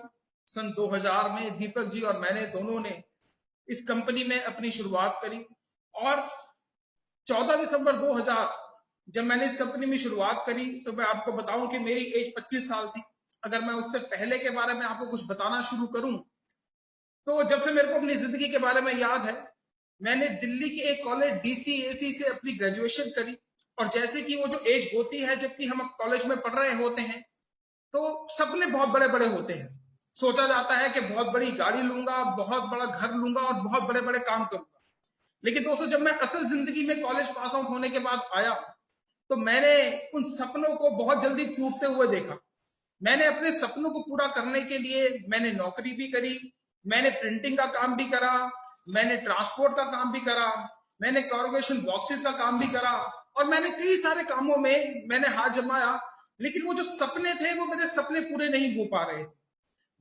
सन 2000 में दीपक जी और मैंने दोनों ने इस कंपनी में अपनी शुरुआत करी। और 14 दिसंबर 2000 जब मैंने इस कंपनी में शुरुआत करी तो मैं आपको बताऊं कि मेरी एज 25 साल थी। अगर मैं उससे पहले के बारे में आपको कुछ बताना शुरू करूं तो जब से मेरे को अपनी जिंदगी के बारे में याद है, मैंने दिल्ली के एक कॉलेज DCAC से अपनी ग्रेजुएशन करी। और जैसे कि वो जो एज होती है जबकि हम कॉलेज में पढ़ रहे होते हैं तो सपने बहुत बड़े बड़े होते हैं। सोचा जाता है कि बहुत बड़ी गाड़ी लूंगा, बहुत बड़ा घर लूंगा और बहुत बड़े बड़े काम करूंगा। लेकिन दोस्तों जब मैं असल जिंदगी में कॉलेज पास आउट होने के बाद आया तो मैंने उन सपनों को बहुत जल्दी टूटते हुए देखा। मैंने अपने सपनों को पूरा करने के लिए मैंने नौकरी भी करी, मैंने प्रिंटिंग का काम भी करा, मैंने ट्रांसपोर्ट का काम भी करा, मैंने कॉर्पोरेशन बॉक्सेस का काम भी करा और मैंने कई सारे कामों में मैंने हाथ जमाया। लेकिन वो जो सपने थे वो मेरे सपने पूरे नहीं हो पा रहे थे।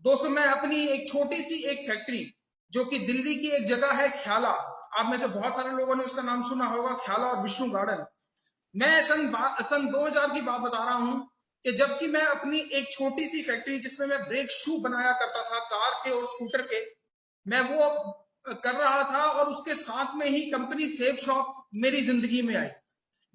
दोस्तों मैं अपनी एक छोटी सी एक फैक्ट्री जो कि दिल्ली की एक जगह है ख्याला, आप में से बहुत सारे लोगों ने उसका नाम सुना होगा, ख्याला और विष्णु गार्डन। मैं सन 2000 की बात बता रहा हूं कि जबकि मैं अपनी एक छोटी सी फैक्ट्री जिसमें मैं ब्रेक शू बनाया करता था कार के और स्कूटर के, मैं वो कर रहा था और उसके साथ में ही कंपनी सेफ शॉप मेरी जिंदगी में आई।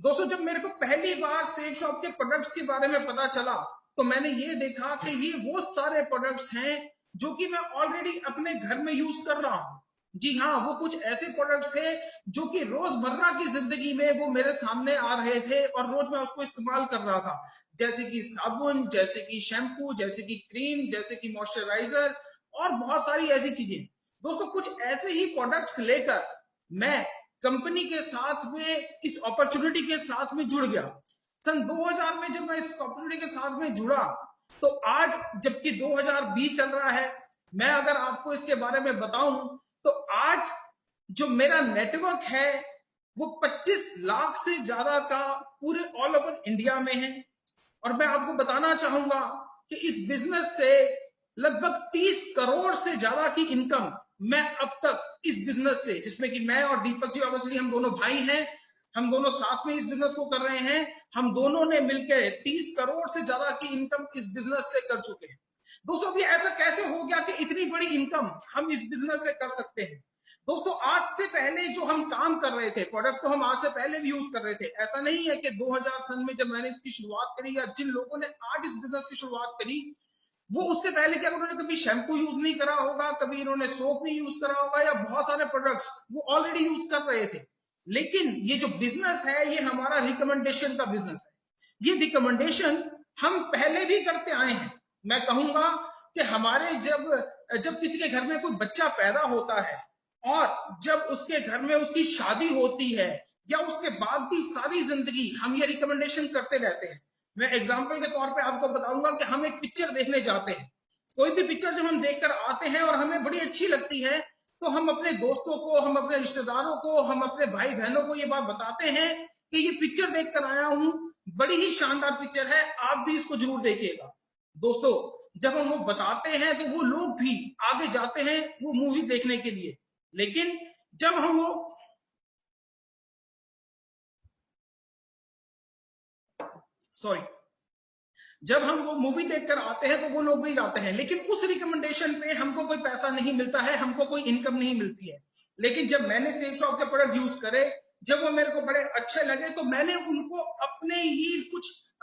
दोस्तों जब मेरे को पहली बार सेफ शॉप के प्रोडक्ट्स के बारे में पता चला तो मैंने ये देखा कि ये वो सारे प्रोडक्ट्स हैं जो कि मैं ऑलरेडी अपने घर में यूज कर रहा हूं। जी हाँ, वो कुछ ऐसे प्रोडक्ट्स थे जो कि रोजमर्रा की जिंदगी में वो मेरे सामने आ रहे थे और रोज मैं उसको इस्तेमाल कर रहा था, जैसे कि साबुन, जैसे कि शैम्पू, जैसे कि क्रीम, जैसे कि मॉइस्चराइजर और बहुत सारी ऐसी चीजें। दोस्तों कुछ ऐसे ही प्रोडक्ट्स लेकर मैं कंपनी के साथ में इस अपॉर्चुनिटी के साथ में जुड़ गया। सन 2000 में जब मैं इस अपॉर्चुनिटी के साथ में जुड़ा तो आज जबकि 2020 चल रहा है, मैं अगर आपको इसके बारे में बताऊं तो आज जो मेरा नेटवर्क है वो 25 लाख से ज्यादा का पूरे ऑल ओवर इंडिया में है। और मैं आपको बताना चाहूंगा कि इस बिजनेस से लगभग 30 करोड़ से ज्यादा की इनकम मैं अब तक इस बिजनेस से, जिसमें कि मैं और दीपक जी ऑब्वियसली हम दोनों भाई हैं, हम दोनों साथ में इस बिजनेस को कर रहे हैं, हम दोनों ने मिलकर 30 करोड़ से ज्यादा की इनकम इस बिजनेस से कर चुके हैं। दोस्तों अभी ऐसा कैसे हो गया कि इतनी बड़ी इनकम हम इस बिजनेस से कर सकते हैं? दोस्तों आज से पहले जो हम काम कर रहे थे, प्रोडक्ट तो हम आज से पहले भी यूज कर रहे थे। ऐसा नहीं है कि 2000 सन में जब मैंने इसकी शुरुआत करी या जिन लोगों ने आज इस बिजनेस की शुरुआत करी वो उससे पहले क्या उन्होंने कभी शैम्पू यूज नहीं करा होगा, कभी इन्होंने सोप नहीं यूज करा होगा या बहुत सारे प्रोडक्ट्स वो ऑलरेडी यूज कर रहे थे। लेकिन ये जो बिजनेस है ये हमारा रिकमेंडेशन का बिजनेस है। ये रिकमेंडेशन हम पहले भी करते आए हैं। मैं कहूंगा कि हमारे जब किसी के घर में कोई बच्चा पैदा होता है और जब उसके घर में उसकी शादी होती है या उसके बाद भी सारी जिंदगी हम ये रिकमेंडेशन करते रहते हैं। मैं एग्जाम्पल के तौर पे आपको बताऊंगा कि हम एक पिक्चर देखने जाते हैं, कोई भी पिक्चर जब हम देखकर आते हैं और हमें बड़ी अच्छी लगती है तो हम अपने दोस्तों को, हम अपने रिश्तेदारों को, हम अपने भाई बहनों को ये बात बताते हैं कि ये पिक्चर देखकर आया हूं, बड़ी ही शानदार पिक्चर है, आप भी इसको जरूर देखिएगा। दोस्तों जब हम वो बताते हैं तो वो लोग भी आगे जाते हैं वो मूवी देखने के लिए। लेकिन जब हम वो मूवी देखकर आते हैं तो वो लोग भी जाते हैं, लेकिन उस रिकमेंडेशन पे हमको कोई पैसा नहीं मिलता है, हमको कोई इनकम नहीं मिलती है। लेकिन जब मैंने सेफ शॉप के प्रोडक्ट यूज करे, जब वो मेरे को बड़े अच्छे लगे तो मैंने उनको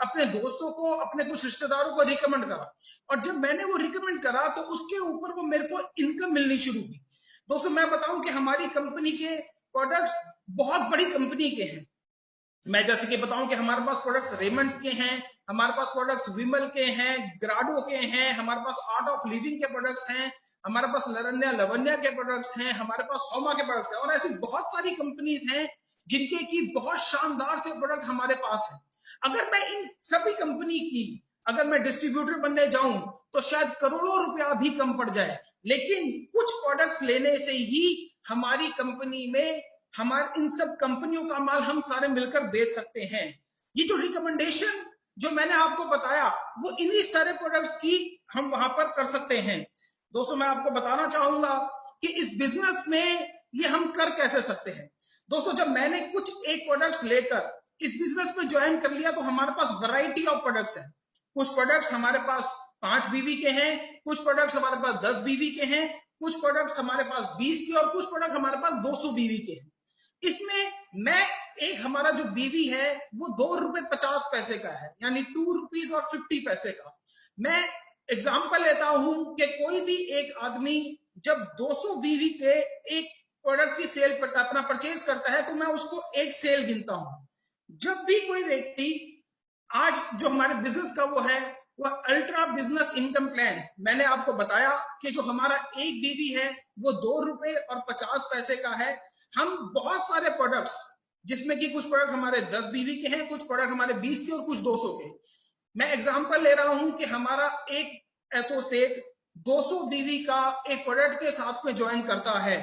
अपने दोस्तों को, अपने कुछ रिश्तेदारों को रिकमेंड करा और जब मैंने वो रिकमेंड करा तो उसके ऊपर वो मेरे को इनकम मिलनी शुरू हुई। दोस्तों मैं बताऊं कि हमारी कंपनी के प्रोडक्ट्स बहुत बड़ी कंपनी के हैं। मैं जैसे कि बताऊं कि हमारे पास प्रोडक्ट्स रेमंड्स के हैं, हमारे पास प्रोडक्ट्स विमल के हैं, ग्राडो के हैं, हमारे पास आर्ट ऑफ लिविंग के प्रोडक्ट्स हैं, हमारे पास लरण्या लवन्या के प्रोडक्ट्स हैं, हमारे पास होमा के प्रोडक्ट्स हैं और ऐसी बहुत सारी कंपनीज हैं जिनके की बहुत शानदार से प्रोडक्ट हमारे पास है। अगर मैं इन सभी कंपनी की अगर मैं डिस्ट्रीब्यूटर बनने जाऊं तो शायद करोड़ों रुपया भी कम पड़ जाए, लेकिन कुछ प्रोडक्ट्स लेने से ही हमारी कंपनी में हमारे इन सब कंपनियों का माल हम सारे मिलकर बेच सकते हैं। ये जो रिकमेंडेशन जो मैंने आपको बताया वो इन्हीं सारे प्रोडक्ट्स की हम वहां पर कर सकते हैं। दोस्तों मैं आपको बताना चाहूंगा कि इस बिजनेस में ये हम कर कैसे सकते हैं। दोस्तों जब मैंने कुछ एक प्रोडक्ट्स लेकर इस बिजनेस में ज्वाइन कर लिया तो हमारे पास वैरायटी ऑफ प्रोडक्ट्स है। कुछ प्रोडक्ट्स हमारे पास 5 बीवी के हैं, कुछ प्रोडक्ट्स हमारे पास 10 बीवी के हैं, कुछ प्रोडक्ट्स हमारे पास 20 के और कुछ प्रोडक्ट हमारे पास 200 बीवी के हैं। इसमें मैं एक हमारा जो बीवी है वो ₹2.50 का है, यानी ₹2.50 का। मैं एग्जाम्पल लेता हूं कि कोई भी एक आदमी जब 200 बीवी के एक प्रोडक्ट की सेल पर अपना परचेज करता है तो मैं उसको एक सेल गिनता हूं। जब भी कोई व्यक्ति आज जो हमारे बिजनेस का वो है वह अल्ट्रा बिजनेस इनकम प्लान, मैंने आपको बताया कि जो हमारा एक बीवी है वो ₹2.50 का है। हम बहुत सारे प्रोडक्ट्स जिसमें कि कुछ प्रोडक्ट हमारे 10 बीवी के हैं, कुछ प्रोडक्ट हमारे 20 के और कुछ 200 के। मैं एग्जांपल ले रहा हूं कि हमारा एक एसोसिएट 200 बीवी का एक प्रोडक्ट के साथ में ज्वाइन करता है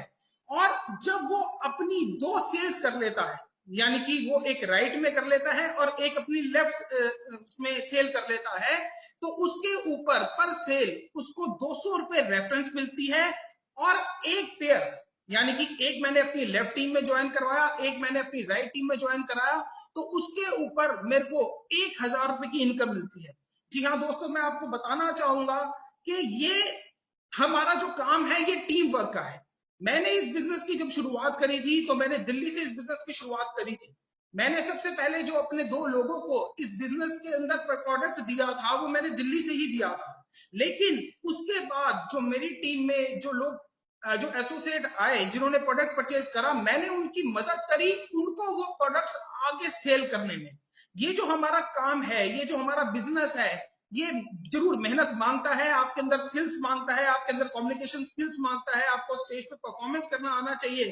और जब वो अपनी 2 सेल्स कर लेता है, यानी कि वो एक राइट में कर लेता है और एक अपनी लेफ्ट में सेल कर लेता है, तो उसके ऊपर पर सेल उसको ₹200 रेफरेंस मिलती है और एक पेयर, यानी कि एक मैंने अपनी लेफ्ट टीम में ज्वाइन करवाया, एक मैंने अपनी राइट टीम में ज्वाइन कराया, तो उसके ऊपर मेरे को ₹1000 की इनकम मिलती है। जी हाँ दोस्तों, मैं आपको बताना चाहूंगा कि ये हमारा जो काम है ये टीम वर्क का है। मैंने इस बिजनेस की जब शुरुआत करी थी तो मैंने दिल्ली से इस बिजनेस की शुरुआत करी थी। मैंने सबसे पहले जो अपने 2 लोगों को इस बिजनेस के अंदर प्रोडक्ट दिया था वो मैंने दिल्ली से ही दिया था, लेकिन उसके बाद जो मेरी टीम में जो लोग जो एसोसिएट आए जिन्होंने प्रोडक्ट परचेज करा, मैंने उनकी मदद करी उनको वो प्रोडक्ट्स आगे सेल करने में। ये जो हमारा काम है, ये जो हमारा बिजनेस है, ये जरूर मेहनत मांगता है, आपके अंदर स्किल्स मांगता है, आपके अंदर कम्युनिकेशन स्किल्स मांगता है, आपको स्टेज पे परफॉर्मेंस करना आना चाहिए।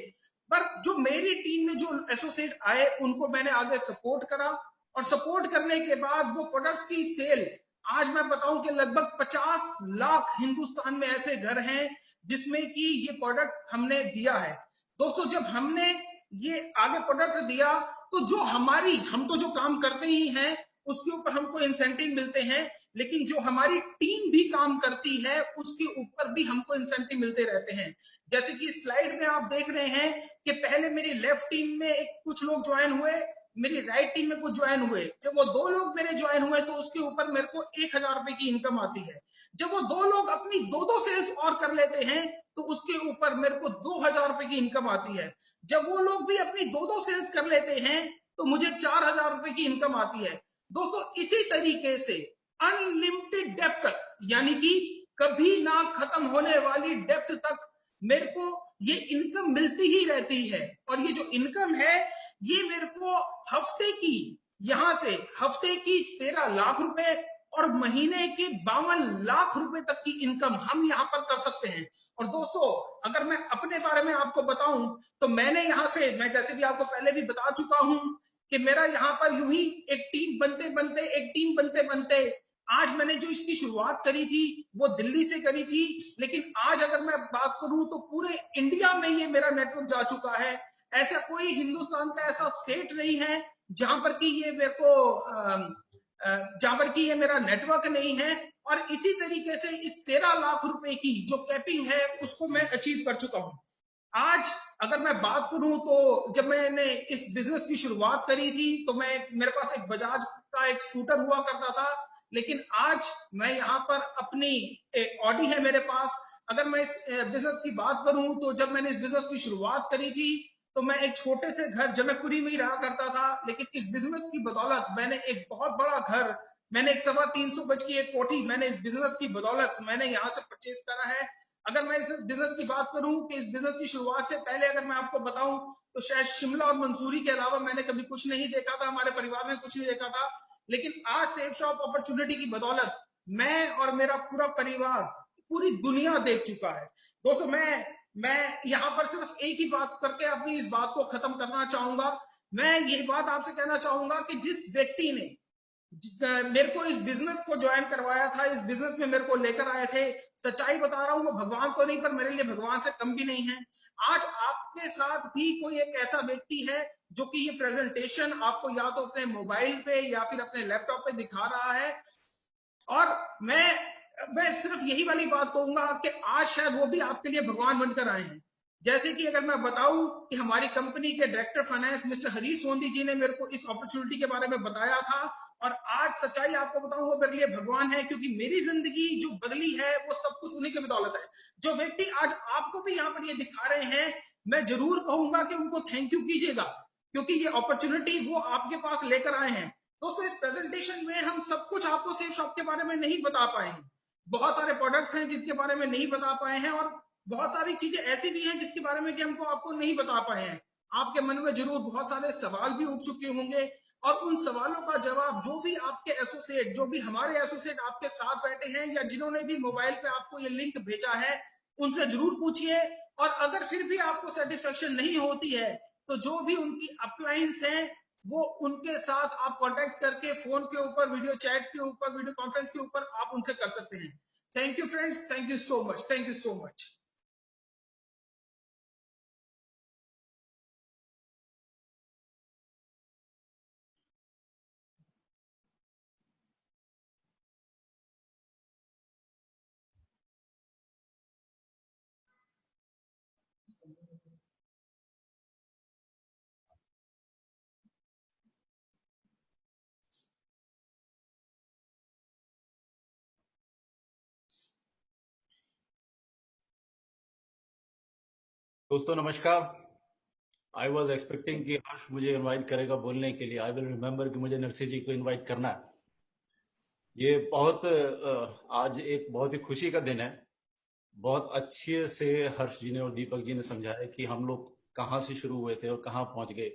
पर जो मेरी टीम में जो एसोसिएट आए उनको मैंने आगे सपोर्ट करा और सपोर्ट करने के बाद वो प्रोडक्ट्स की सेल, आज मैं बताऊं कि लगभग 50 लाख हिंदुस्तान में ऐसे घर हैं जिसमें कि ये प्रोडक्ट हमने दिया है। दोस्तों, जब हमने ये आगे प्रोडक्ट दिया तो जो हम तो जो काम करते ही हैं उसके ऊपर हमको इंसेंटिव मिलते हैं, लेकिन जो हमारी टीम भी काम करती है उसके ऊपर भी हमको इंसेंटिव मिलते रहते हैं। जैसे कि स्लाइड में आप देख रहे हैं कि पहले मेरी लेफ्ट टीम में कुछ लोग ज्वाइन हुए, मेरी राइट टीम में कुछ ज्वाइन हुए। जब वो 2 लोग मेरे ज्वाइन हुए तो उसके ऊपर मेरे को ₹1000 की इनकम आती है। जब वो 2 लोग अपनी 2 सेल्स और कर लेते हैं तो उसके ऊपर मेरे को ₹2000 की इनकम आती है। जब वो लोग भी अपनी 2 सेल्स कर लेते हैं तो मुझे ₹4000 की इनकम आती है। दोस्तों, इसी तरीके से अनलिमिटेड डेप्थ तक, यानी कि कभी ना खत्म होने वाली डेप्थ तक मेरे को ये इनकम मिलती ही रहती है। और ये जो इनकम है ये मेरे को हफ्ते की, यहां से हफ्ते की 13 लाख रुपए और महीने के 52 लाख रुपए तक की इनकम हम यहाँ पर कर सकते हैं। और दोस्तों, अगर मैं अपने बारे में आपको बताऊं तो मैंने यहाँ से, मैं जैसे भी आपको पहले भी बता चुका हूं कि मेरा यहाँ पर यूं ही एक टीम बनते बनते आज मैंने जो इसकी शुरुआत करी थी वो दिल्ली से करी थी, लेकिन आज अगर मैं बात करूं तो पूरे इंडिया में ये मेरा नेटवर्क जा चुका है। ऐसा कोई हिंदुस्तान का ऐसा स्टेट नहीं है जहां पर कि ये मेरे को जहां पर कि ये मेरा नेटवर्क नहीं है। और इसी तरीके से इस 13 लाख रुपए की जो कैपिंग है उसको मैं अचीव कर चुका हूं। आज अगर मैं बात करूं तो जब मैंने इस बिजनेस की शुरुआत करी थी तो मेरे पास एक बजाज का एक स्कूटर हुआ करता था, लेकिन आज मैं यहाँ पर अपनी एक ऑडी है मेरे पास। अगर मैं इस बिजनेस की बात करूं तो जब मैंने इस बिजनेस की शुरुआत करी थी तो मैं एक छोटे से घर जनकपुरी में ही रहा करता था, लेकिन इस बिजनेस की बदौलत मैंने एक बहुत बड़ा घर, मैंने एक 325 गज की एक कोठी मैंने इस बिजनेस की बदौलत मैंने यहाँ से परचेज करा है। अगर मैं इस बिजनेस की बात करूं कि इस बिजनेस की शुरुआत से पहले अगर मैं आपको बताऊं तो शायद शिमला और मंसूरी के अलावा मैंने कभी कुछ नहीं देखा था, हमारे परिवार ने कुछ नहीं देखा था। लेकिन आज सेफ शॉप अपॉर्चुनिटी की बदौलत मैं और मेरा पूरा परिवार पूरी दुनिया देख चुका है। दोस्तों, मैं यहाँ पर सिर्फ एक ही बात करके अपनी इस बात को खत्म करना चाहूंगा। मैं यही बात आपसे कहना चाहूंगा कि जिस व्यक्ति ने मेरे को इस बिजनेस को ज्वाइन करवाया था, इस बिजनेस में मेरे को लेकर आए थे, सच्चाई बता रहा हूं वो भगवान तो नहीं पर मेरे लिए भगवान से कम भी नहीं है। आज आपके साथ भी कोई एक ऐसा व्यक्ति है जो कि ये प्रेजेंटेशन आपको या तो अपने मोबाइल पे या फिर अपने लैपटॉप पे दिखा रहा है। और मैं सिर्फ यही वाली बात कहूंगा कि आज शायद वो भी आपके लिए भगवान बनकर आए हैं। जैसे कि अगर मैं बताऊं कि हमारी कंपनी के director finance mister Harish Sondhi जी ने मेरे को इस अपॉर्चुनिटी के बारे में बताया था, और आज सच्चाई आपको बताऊं वो मेरे लिए भगवान है, क्योंकि मेरी जिंदगी जो बदली है वो सब कुछ उन्हीं की बदौलत है। जो व्यक्ति आज आपको भी यहाँ पर ये दिखा रहे हैं, मैं जरूर कहूंगा कि उनको थैंक यू कीजिएगा, क्योंकि ये अपॉर्चुनिटी वो आपके पास लेकर आए हैं। दोस्तों, इस प्रेजेंटेशन में हम सब कुछ आपको सेफ शॉप के बारे में नहीं बता पाए हैं। बहुत सारे प्रोडक्ट्स हैं जिनके बारे में नहीं बता पाए हैं, और बहुत सारी चीजें ऐसी भी हैं जिसके बारे में कि हमको आपको नहीं बता पाए हैं। आपके मन में जरूर बहुत सारे सवाल भी उठ चुके होंगे, और उन सवालों का जवाब जो भी आपके एसोसिएट, जो भी हमारे एसोसिएट आपके साथ बैठे हैं, या जिन्होंने भी मोबाइल पे आपको ये लिंक भेजा है, उनसे जरूर पूछिए। और अगर फिर भी आपको सेटिस्फेक्शन नहीं होती है, तो जो भी उनकी अपलाइंस हैं, वो उनके साथ आप कांटेक्ट करके फोन के ऊपर, वीडियो चैट के ऊपर, वीडियो कॉन्फ्रेंस के ऊपर आप उनसे कर सकते हैं। Thank you friends, thank you so much, thank you so much. दोस्तों नमस्कार। आई वॉज एक्सपेक्टिंग कि हर्ष मुझे इनवाइट करेगा बोलने के लिए। आई विल रिमेम्बर कि मुझे नरसिंह जी को इनवाइट करना है। ये बहुत आज एक बहुत ही खुशी का दिन है। बहुत अच्छे से हर्ष जी ने और दीपक जी ने समझाया कि हम लोग कहाँ से शुरू हुए थे और कहाँ पहुंच गए।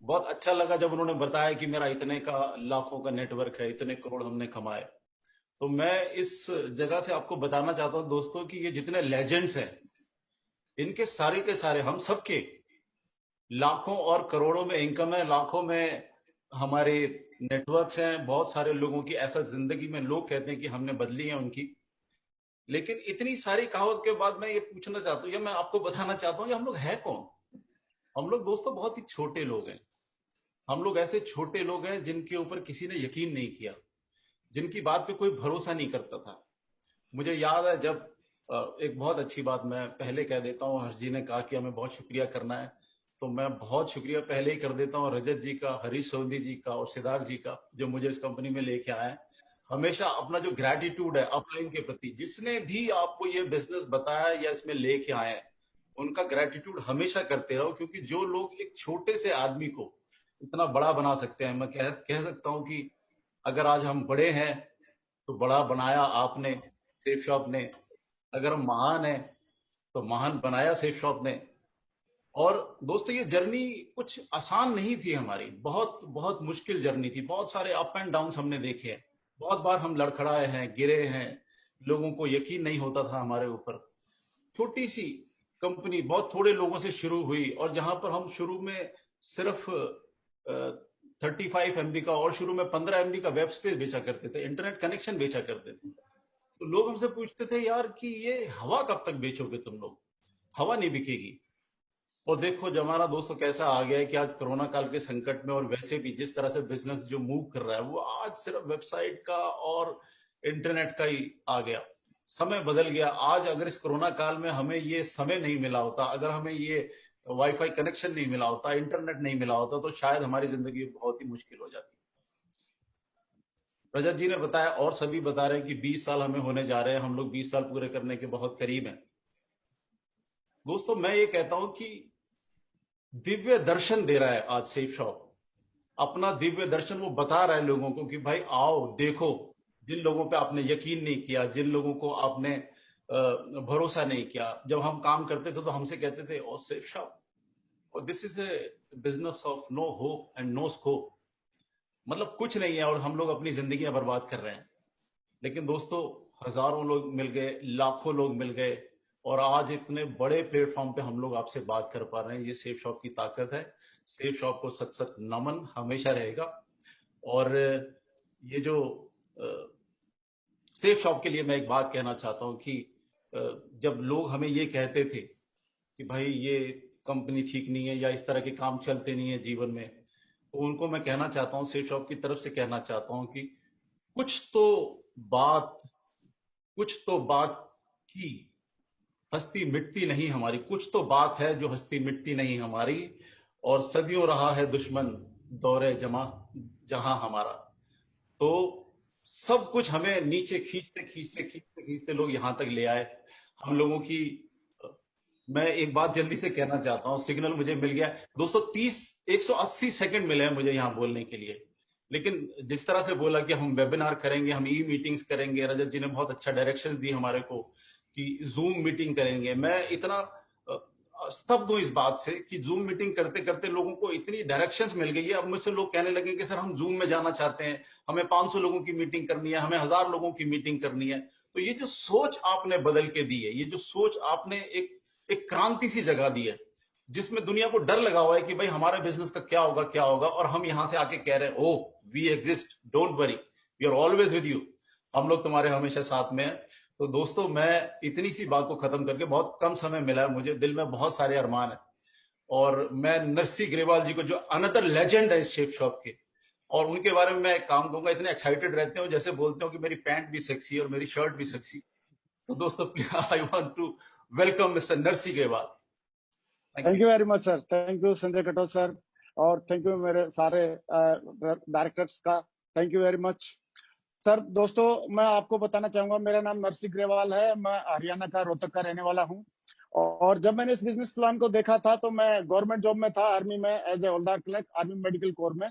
बहुत अच्छा लगा जब उन्होंने बताया कि मेरा इतने का लाखों का नेटवर्क है, इतने करोड़ हमने कमाए। तो मैं इस जगह से आपको बताना चाहता हूँ दोस्तों कि ये जितने लेजेंड्स हैं, इनके सारे के सारे हम सबके लाखों और करोड़ों में इनकम है, लाखों में हमारे नेटवर्क्स हैं। बहुत सारे लोगों की ऐसा जिंदगी में लोग कहते हैं कि हमने बदली है उनकी। लेकिन इतनी सारी कहावत के बाद मैं ये पूछना चाहता हूँ, या मैं आपको बताना चाहता हूँ कि हम लोग हैं कौन। हम लोग दोस्तों बहुत ही छोटे लोग हैं। हम लोग ऐसे छोटे लोग हैं जिनके ऊपर किसी ने यकीन नहीं किया, जिनकी बात पे कोई भरोसा नहीं करता था। मुझे याद है जब एक बहुत अच्छी बात मैं पहले कह देता हूँ, हर्ष जी ने कहा कि हमें बहुत शुक्रिया करना है, तो मैं बहुत शुक्रिया पहले ही कर देता हूँ रजत जी का, हरीश सोंदी जी का और सिद्धार्थ जी का, जो मुझे इस कंपनी में लेके आए हैं। हमेशा अपना जो ग्रेटिट्यूड है अपलाइन के प्रति, जिसने भी आपको ये बिजनेस बताया या इसमें लेके आए हैं, उनका ग्रेटिट्यूड हमेशा करते रहो। क्योंकि जो लोग एक छोटे से आदमी को इतना बड़ा बना सकते हैं, मैं कह सकता हूँ कि अगर आज हम बड़े हैं तो बड़ा बनाया आपने, सेफ शॉप ने। अगर हम महान है तो महान बनाया सेफ शॉप ने। और दोस्तों ये जर्नी कुछ आसान नहीं थी हमारी, बहुत बहुत मुश्किल जर्नी थी। बहुत सारे अप एंड डाउन हमने देखे हैं। बहुत बार हम लड़खड़ाए हैं, गिरे हैं, लोगों को यकीन नहीं होता था हमारे ऊपर। छोटी सी कंपनी बहुत थोड़े लोगों से शुरू हुई, और जहां पर हम शुरू में सिर्फ 35 MB का और शुरू में 15 MB का वेब स्पेस बेचा करते थे, इंटरनेट कनेक्शन बेचा करते थे। तो लोग हमसे पूछते थे, यार कि ये हवा कब तक बेचोगे तुम लोग, हवा नहीं बिकेगी। और देखो जमाना दोस्तों कैसा आ गया है कि आज कोरोना काल के संकट में, और वैसे भी जिस तरह से बिजनेस जो मूव कर रहा है, वो आज सिर्फ वेबसाइट का और इंटरनेट का ही आ गया। समय बदल गया। आज अगर इस कोरोना काल में हमें ये समय नहीं मिला होता, अगर हमें ये वाईफाई कनेक्शन नहीं मिला होता, इंटरनेट नहीं मिला होता, तो शायद हमारी जिंदगी बहुत ही मुश्किल हो जाती। रजत जी ने बताया और सभी बता रहे हैं कि 20 साल हमें होने जा रहे हैं। हम लोग 20 साल पूरे करने के बहुत करीब हैं। दोस्तों मैं ये कहता हूं कि दिव्य दर्शन दे रहा है आज सेफ शॉप। अपना दिव्य दर्शन वो बता रहा है लोगों को कि भाई आओ देखो। जिन लोगों पे आपने यकीन नहीं किया, जिन लोगों को आपने भरोसा नहीं किया, जब हम काम करते थे तो हमसे कहते थे ओ सेफ शॉप, और this is a business of no hope and no scope. मतलब कुछ नहीं है और हम लोग अपनी जिंदगियां बर्बाद कर रहे हैं। लेकिन दोस्तों हजारों लोग मिल गए, लाखों लोग मिल गए, और आज इतने बड़े प्लेटफॉर्म पे हम लोग आपसे बात कर पा रहे हैं। ये सेफ शॉप की ताकत है। सेफ शॉप को सत सत नमन हमेशा रहेगा। और ये जो सेफ शॉप के लिए मैं एक बात कहना चाहता हूं कि जब लोग हमें ये कहते थे कि भाई ये कंपनी ठीक नहीं है या इस तरह के काम चलते नहीं है जीवन में, तो उनको मैं कहना चाहता हूं, सेफ शॉप की तरफ से कहना चाहता हूं कि कुछ तो बात की हस्ती मिटती नहीं हमारी, कुछ तो बात है जो हस्ती मिटती नहीं हमारी, और सदियों रहा है दुश्मन दौरे जमा जहां हमारा। तो सब कुछ हमें नीचे खींचते खींचते खींचते खींचते लोग यहां तक ले आए। हम लोगों की मैं एक बात जल्दी से कहना चाहता हूं, सिग्नल मुझे मिल गया दोस्तों, 180 सेकंड मिले हैं मुझे यहां बोलने के लिए। लेकिन जिस तरह से बोला कि हम वेबिनार करेंगे, हम ई मीटिंग्स करेंगे, रजत जी ने बहुत अच्छा डायरेक्शन दी हमारे को कि जूम मीटिंग करेंगे। मैं इतना स्तब्ध हूं इस बात से कि जूम मीटिंग करते करते लोगों को इतनी डायरेक्शंस मिल गई है। अब मुझसे लोग कहने लगे कि सर हम जूम में जाना चाहते हैं, हमें 500 लोगों की मीटिंग करनी है, हमें 1000 लोगों की मीटिंग करनी है। तो ये जो सोच आपने बदल के दी है, ये जो सोच आपने एक क्रांति सी जगा दी है, जिसमें दुनिया को डर लगा हुआ है कि भाई हमारे बिजनेस का क्या होगा क्या होगा, और हम यहां से आके कह रहे हैं oh we exist, don't worry, we are always with you, हम लोग तुम्हारे हमेशा साथ में हैं। तो दोस्तों मैं इतनी सी बात को खत्म करके, बहुत कम समय मिला है मुझे, दिल में बहुत सारे अरमान है, और मैं नरसी ग्रेवाल जी को जो अनदर लेजेंड है इस शेप शॉप के, और उनके बारे में मैं एक काम कहूंगा, इतने एक्साइटेड रहते हो जैसे बोलते हो कि मेरी पैंट भी सेक्सी है और मेरी शर्ट भी सेक्सी। तो दोस्तों I want to welcome mister Narsi Grewal. Thank you very much sir, thank you Sanjay Katoch sir, और थैंक यू मेरे सारे डायरेक्टर्स का, thank you very much sir. दोस्तों मैं आपको बताना चाहूंगा, मेरा नाम नरसी ग्रेवाल है, मैं हरियाणा का रोहतक का रहने वाला हूं। और जब मैंने इस बिजनेस प्लान को देखा था तो मैं गवर्नमेंट जॉब में था, आर्मी में, एज ए हवलदार क्लर्क, आर्मी मेडिकल कोर में।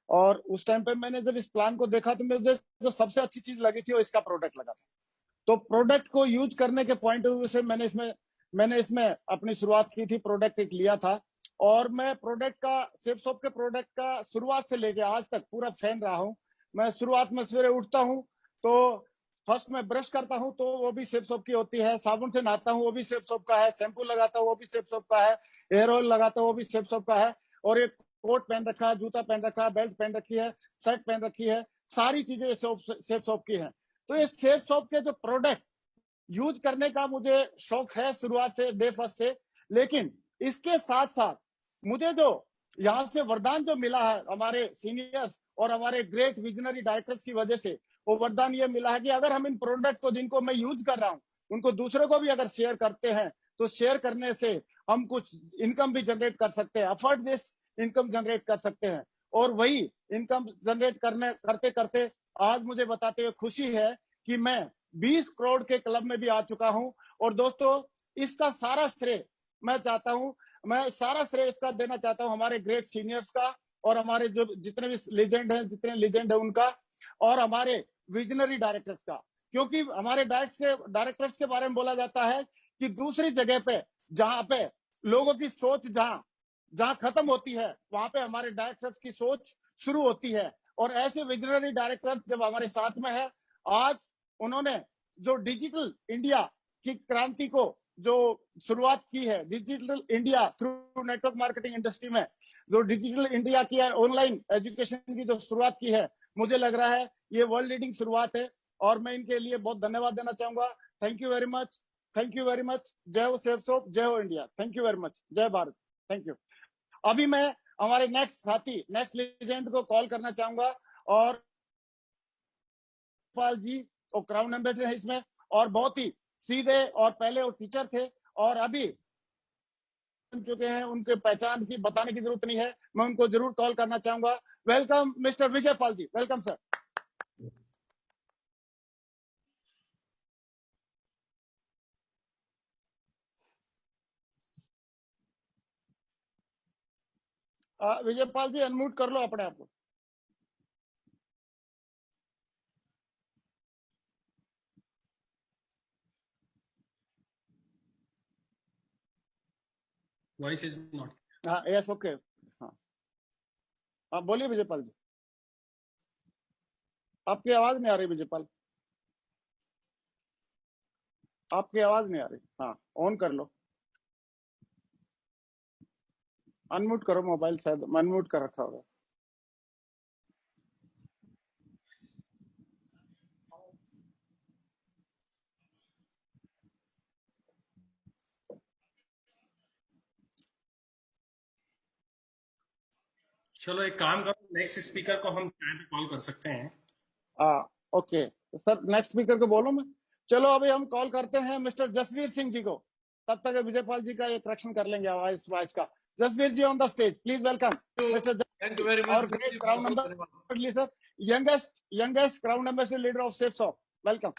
और उस टाइम पे मैंने जब इस प्लान को देखा तो मुझे जो सबसे अच्छी चीज लगी थी वो इसका प्रोडक्ट लगा था। तो प्रोडक्ट को यूज करने के पॉइंट ऑफ व्यू से मैंने इसमें अपनी शुरुआत की थी, प्रोडक्ट एक लिया था। और मैं प्रोडक्ट का, शेप शॉप के प्रोडक्ट का शुरुआत से लेके आज तक पूरा फैन रहा हूं। मैं शुरुआत में सवेरे उठता हूं तो फर्स्ट में ब्रश करता हूं तो वो भी शेप शॉप की होती है, साबुन से नहाता हूं वो भी शेप शॉप का है, शैम्पू लगाता हूं वो भी शेप शॉप का है, हेयर ऑयल लगाता हूं वो भी शेप शॉप का है, और एक कोट पहन रखा है, जूता पहन रखा है, बेल्ट पहन रखी है, शर्ट पहन रखी है, सारी चीजें शेप शॉप की है। तो ये शेप शॉप के जो प्रोडक्ट यूज करने का मुझे शौक है शुरुआत से, डे फर्स्ट से। लेकिन इसके साथ साथ मुझे जो यहाँ से वरदान जो मिला है हमारे सीनियर्स और हमारे ग्रेट विजनरी डायरेक्टर्स की वजह से, वो वरदान ये मिला है कि अगर हम इन प्रोडक्ट को, जिनको मैं यूज कर रहा हूँ, उनको दूसरों को भी अगर शेयर करते हैं तो शेयर करने से हम कुछ इनकम भी जनरेट कर सकते हैं, अफोर्ड दिस इनकम जनरेट कर सकते हैं। और वही इनकम जनरेट करते करते आज मुझे बताते हुए खुशी है कि मैं 20 करोड़ के क्लब में भी आ चुका हूं। और दोस्तों इसका सारा श्रेय मैं सारा श्रेय इसका देना चाहता हूं हमारे ग्रेट सीनियर्स का, और हमारे जो जितने लीजेंड है उनका, और हमारे विजनरी डायरेक्टर्स का। क्योंकि हमारे डायरेक्टर्स के बारे में बोला जाता है कि दूसरी जगह पे, जहां पे लोगों की सोच जहां खत्म होती है, वहां पे हमारे डायरेक्टर्स की सोच शुरू होती है। और ऐसे विजनरी डायरेक्टर्स जब हमारे साथ में है, आज उन्होंने जो डिजिटल इंडिया की क्रांति को जो शुरुआत की है, digital India through network marketing industry में जो डिजिटल इंडिया की ऑनलाइन एजुकेशन की जो शुरुआत की है, मुझे लग रहा है ये वर्ल्ड लीडिंग शुरुआत है। और मैं इनके लिए बहुत धन्यवाद देना चाहूंगा। Thank you very much, thank you very much. जय हो शेप शॉप, जय हो India. Thank you very much, जय भारत, थैंक यू। अभी मैं हमारे नेक्स्ट साथी, नेक्स्ट लीजेंड को कॉल करना चाहूंगा, और पाल जी और क्राउन एम्बेसडर है इसमें, और बहुत ही सीधे, और पहले वो टीचर थे और अभी बन चुके हैं, उनके पहचान की बताने की जरूरत नहीं है, मैं उनको जरूर कॉल करना चाहूंगा। Welcome mister Vijay Pal ji, welcome sir. Vijay Pal ji unmute कर लो अपने आप को। Voice is not. हाँ यस ओके, हाँ आप बोलिए विजय पाल जी। आपकी आवाज नहीं आ रही विजय पाल, आपकी आवाज नहीं आ रही। हाँ ऑन कर लो, अनम्यूट करो मोबाइल, शायद अनम्यूट कर रखा होगा। चलो एक काम करो, नेक्स्ट स्पीकर को हम कॉल कर सकते हैं। ओके सर, नेक्स्ट स्पीकर को बोलो मैं। चलो अभी हम कॉल करते हैं मिस्टर जसवीर सिंह जी को। तब तक विजयपाल जी का एक करेक्शन कर लेंगे वॉइस का। Jasvir ji on the stage, please welcome mister. Thank you very और much. Great crown ambassador, youngest crown ambassador leader of Safesoft, welcome.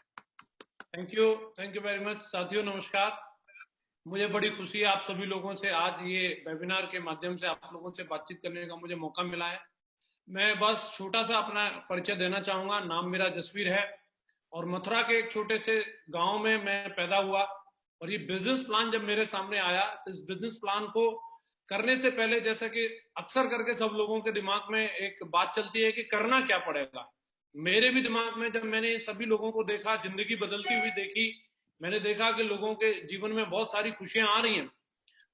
Thank you very much. साथियों नमस्कार, मुझे बड़ी खुशी है आप सभी लोगों से आज ये वेबिनार के माध्यम से आप लोगों से बातचीत करने का मुझे मौका मिला है। मैं बस छोटा सा अपना परिचय देना चाहूंगा। नाम मेरा जसवीर है और मथुरा के एक छोटे से गांव में मैं पैदा हुआ और ये बिजनेस प्लान जब मेरे सामने आया तो इस बिजनेस प्लान को करने से पहले, जैसा कि अक्सर करके सब लोगों के दिमाग में एक बात चलती है कि करना क्या पड़ेगा, मेरे भी दिमाग में जब मैंने सभी लोगों को देखा, जिंदगी बदलती हुई देखी, मैंने देखा कि लोगों के जीवन में बहुत सारी खुशियां आ रही हैं,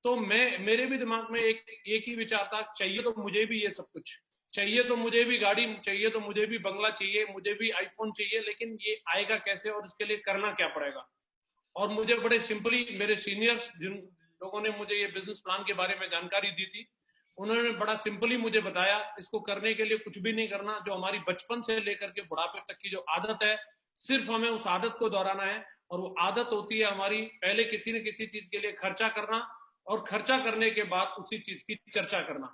तो मेरे भी दिमाग में एक ही विचार था, चाहिए तो मुझे भी ये सब कुछ चाहिए, तो मुझे भी गाड़ी चाहिए, तो मुझे भी बंगला चाहिए, मुझे भी आईफोन चाहिए, लेकिन ये आएगा कैसे और इसके लिए करना क्या पड़ेगा। और मुझे बड़े सिंपली मेरे सीनियर्स जिन लोगों ने मुझे ये बिजनेस प्लान के बारे में जानकारी दी थी, उन्होंने बड़ा सिंपली मुझे बताया, इसको करने के लिए कुछ भी नहीं करना, जो हमारी बचपन से लेकर के बुढ़ापे तक की जो आदत है, सिर्फ हमें उस आदत को दोहराना है। और वो आदत होती है हमारी पहले किसी न किसी चीज के लिए खर्चा करना और खर्चा करने के बाद उसी चीज की चर्चा करना।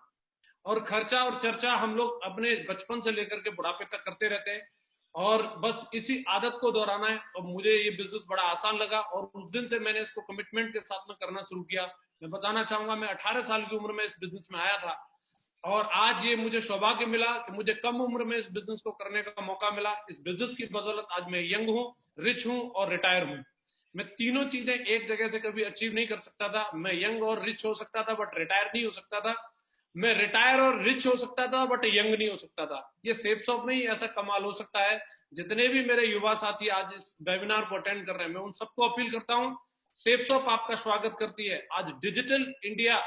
और खर्चा और चर्चा हम लोग अपने बचपन से लेकर के बुढ़ापे तक करते रहते हैं और बस इसी आदत को दोहराना है। और मुझे ये बिजनेस बड़ा आसान लगा और उस दिन से मैंने इसको कमिटमेंट के साथ में करना शुरू किया। मैं बताना चाहूंगा, मैं 18 साल की उम्र में इस बिजनेस में आया था और आज ये मुझे सौभाग्य मिला कि मुझे कम उम्र में इस बिजनेस को करने का मौका मिला। इस बिजनेस की बदौलत आज मैं यंग हूँ, रिच हूँ और रिटायर हूँ। मैं तीनों चीजें एक जगह से कभी अचीव नहीं कर सकता था। मैं यंग और रिच हो सकता था बट रिटायर नहीं हो सकता था। मैं रिटायर और रिच हो सकता था बट यंग नहीं हो सकता था। ये सेफसॉफ्ट में ही ऐसा कमाल हो सकता है। जितने भी मेरे युवा साथी आज इस वेबिनार को अटेंड कर रहे हैं, मैं उन सबको अपील करता हूं, सेफसॉफ्ट आपका स्वागत करती है। आज डिजिटल इंडिया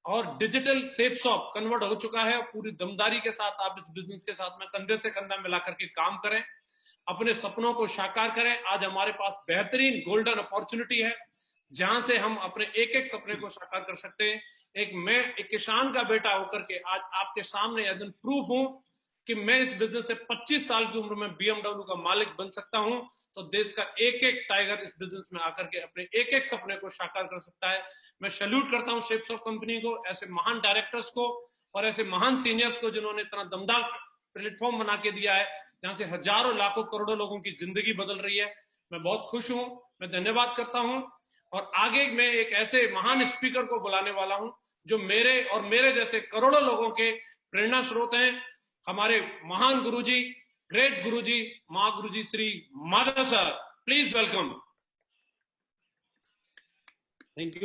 और डिजिटल सेफसॉफ्ट कन्वर्ट हो चुका है। पूरी दमदारी के साथ आप इस बिजनेस के साथ में कंधे से कंधा मिलाकर के काम करें, अपने सपनों को साकार करें। आज हमारे पास बेहतरीन गोल्डन अपॉर्चुनिटी है जहां से हम अपने एक एक सपने को साकार कर सकते हैं। मैं एक किसान का बेटा होकर के आज आपके सामने एज एन प्रूफ हूं कि मैं इस बिजनेस से 25 साल की उम्र में BMW का मालिक बन सकता हूं। तो देश का एक एक टाइगर इस बिजनेस में आकर के अपने एक एक सपने को साकार कर सकता है। मैं सैल्यूट करता हूं सेफसॉफ्ट कंपनी को, ऐसे महान डायरेक्टर्स को और ऐसे महान सीनियर्स को जिन्होंने इतना दमदार प्लेटफॉर्म बना के दिया है जहां से हजारों लाखों करोड़ों लोगों की जिंदगी बदल रही है। मैं बहुत खुश हूं, मैं धन्यवाद करता हूं और आगे मैं एक ऐसे महान स्पीकर को बुलाने वाला हूं जो मेरे और मेरे जैसे करोड़ों लोगों के प्रेरणा स्रोत हैं। हमारे महान Guruji, great Guruji, Guruji Shri Madhav sir, please welcome. Thank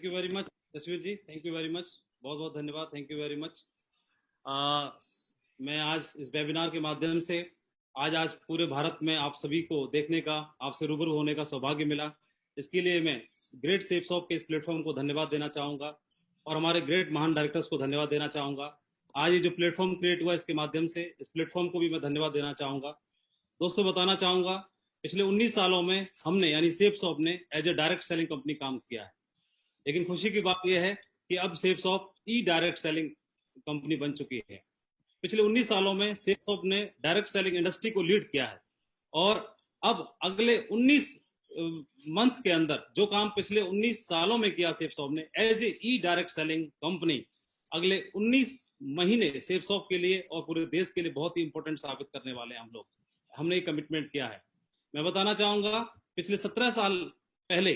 you very much Jasvir ji, thank you very much, बहुत बहुत धन्यवाद, थैंक यू वेरी मच। मैं आज इस वेबिनार के माध्यम से आज पूरे भारत में आप सभी को देखने का, आपसे रूबरू होने का सौभाग्य मिला। इसके लिए मैं ग्रेट सेफसॉफ्ट के इस प्लेटफॉर्म को धन्यवाद देना चाहूंगा और हमारे ग्रेट महान डायरेक्टर्स को धन्यवाद देना चाहूंगा। आज ये जो प्लेटफॉर्म क्रिएट हुआ इसके माध्यम से इस प्लेटफॉर्म को भी मैं धन्यवाद देना चाहूंगा। दोस्तों बताना चाहूंगा, पिछले 19 सालों में हमने यानी सेफसॉफ्ट ने as a direct selling company काम किया है, लेकिन खुशी की बात यह है कि अब सेफसॉफ्ट ई डायरेक्ट सेलिंग कंपनी बन चुकी है। पिछले 19 सालों में सेफसॉफ्ट ने डायरेक्ट सेलिंग इंडस्ट्री को लीड किया है और अब अगले 19 मंथ के अंदर जो काम पिछले 19 सालों में किया सेफसॉफ्ट ने as a E direct selling company, अगले 19 महीने सेफसॉफ्ट के लिए और पूरे देश के लिए बहुत ही इंपॉर्टेंट साबित करने वाले हैं हम लोग। हमने एक कमिटमेंट किया है। मैं बताना चाहूंगा, पिछले 17 साल पहले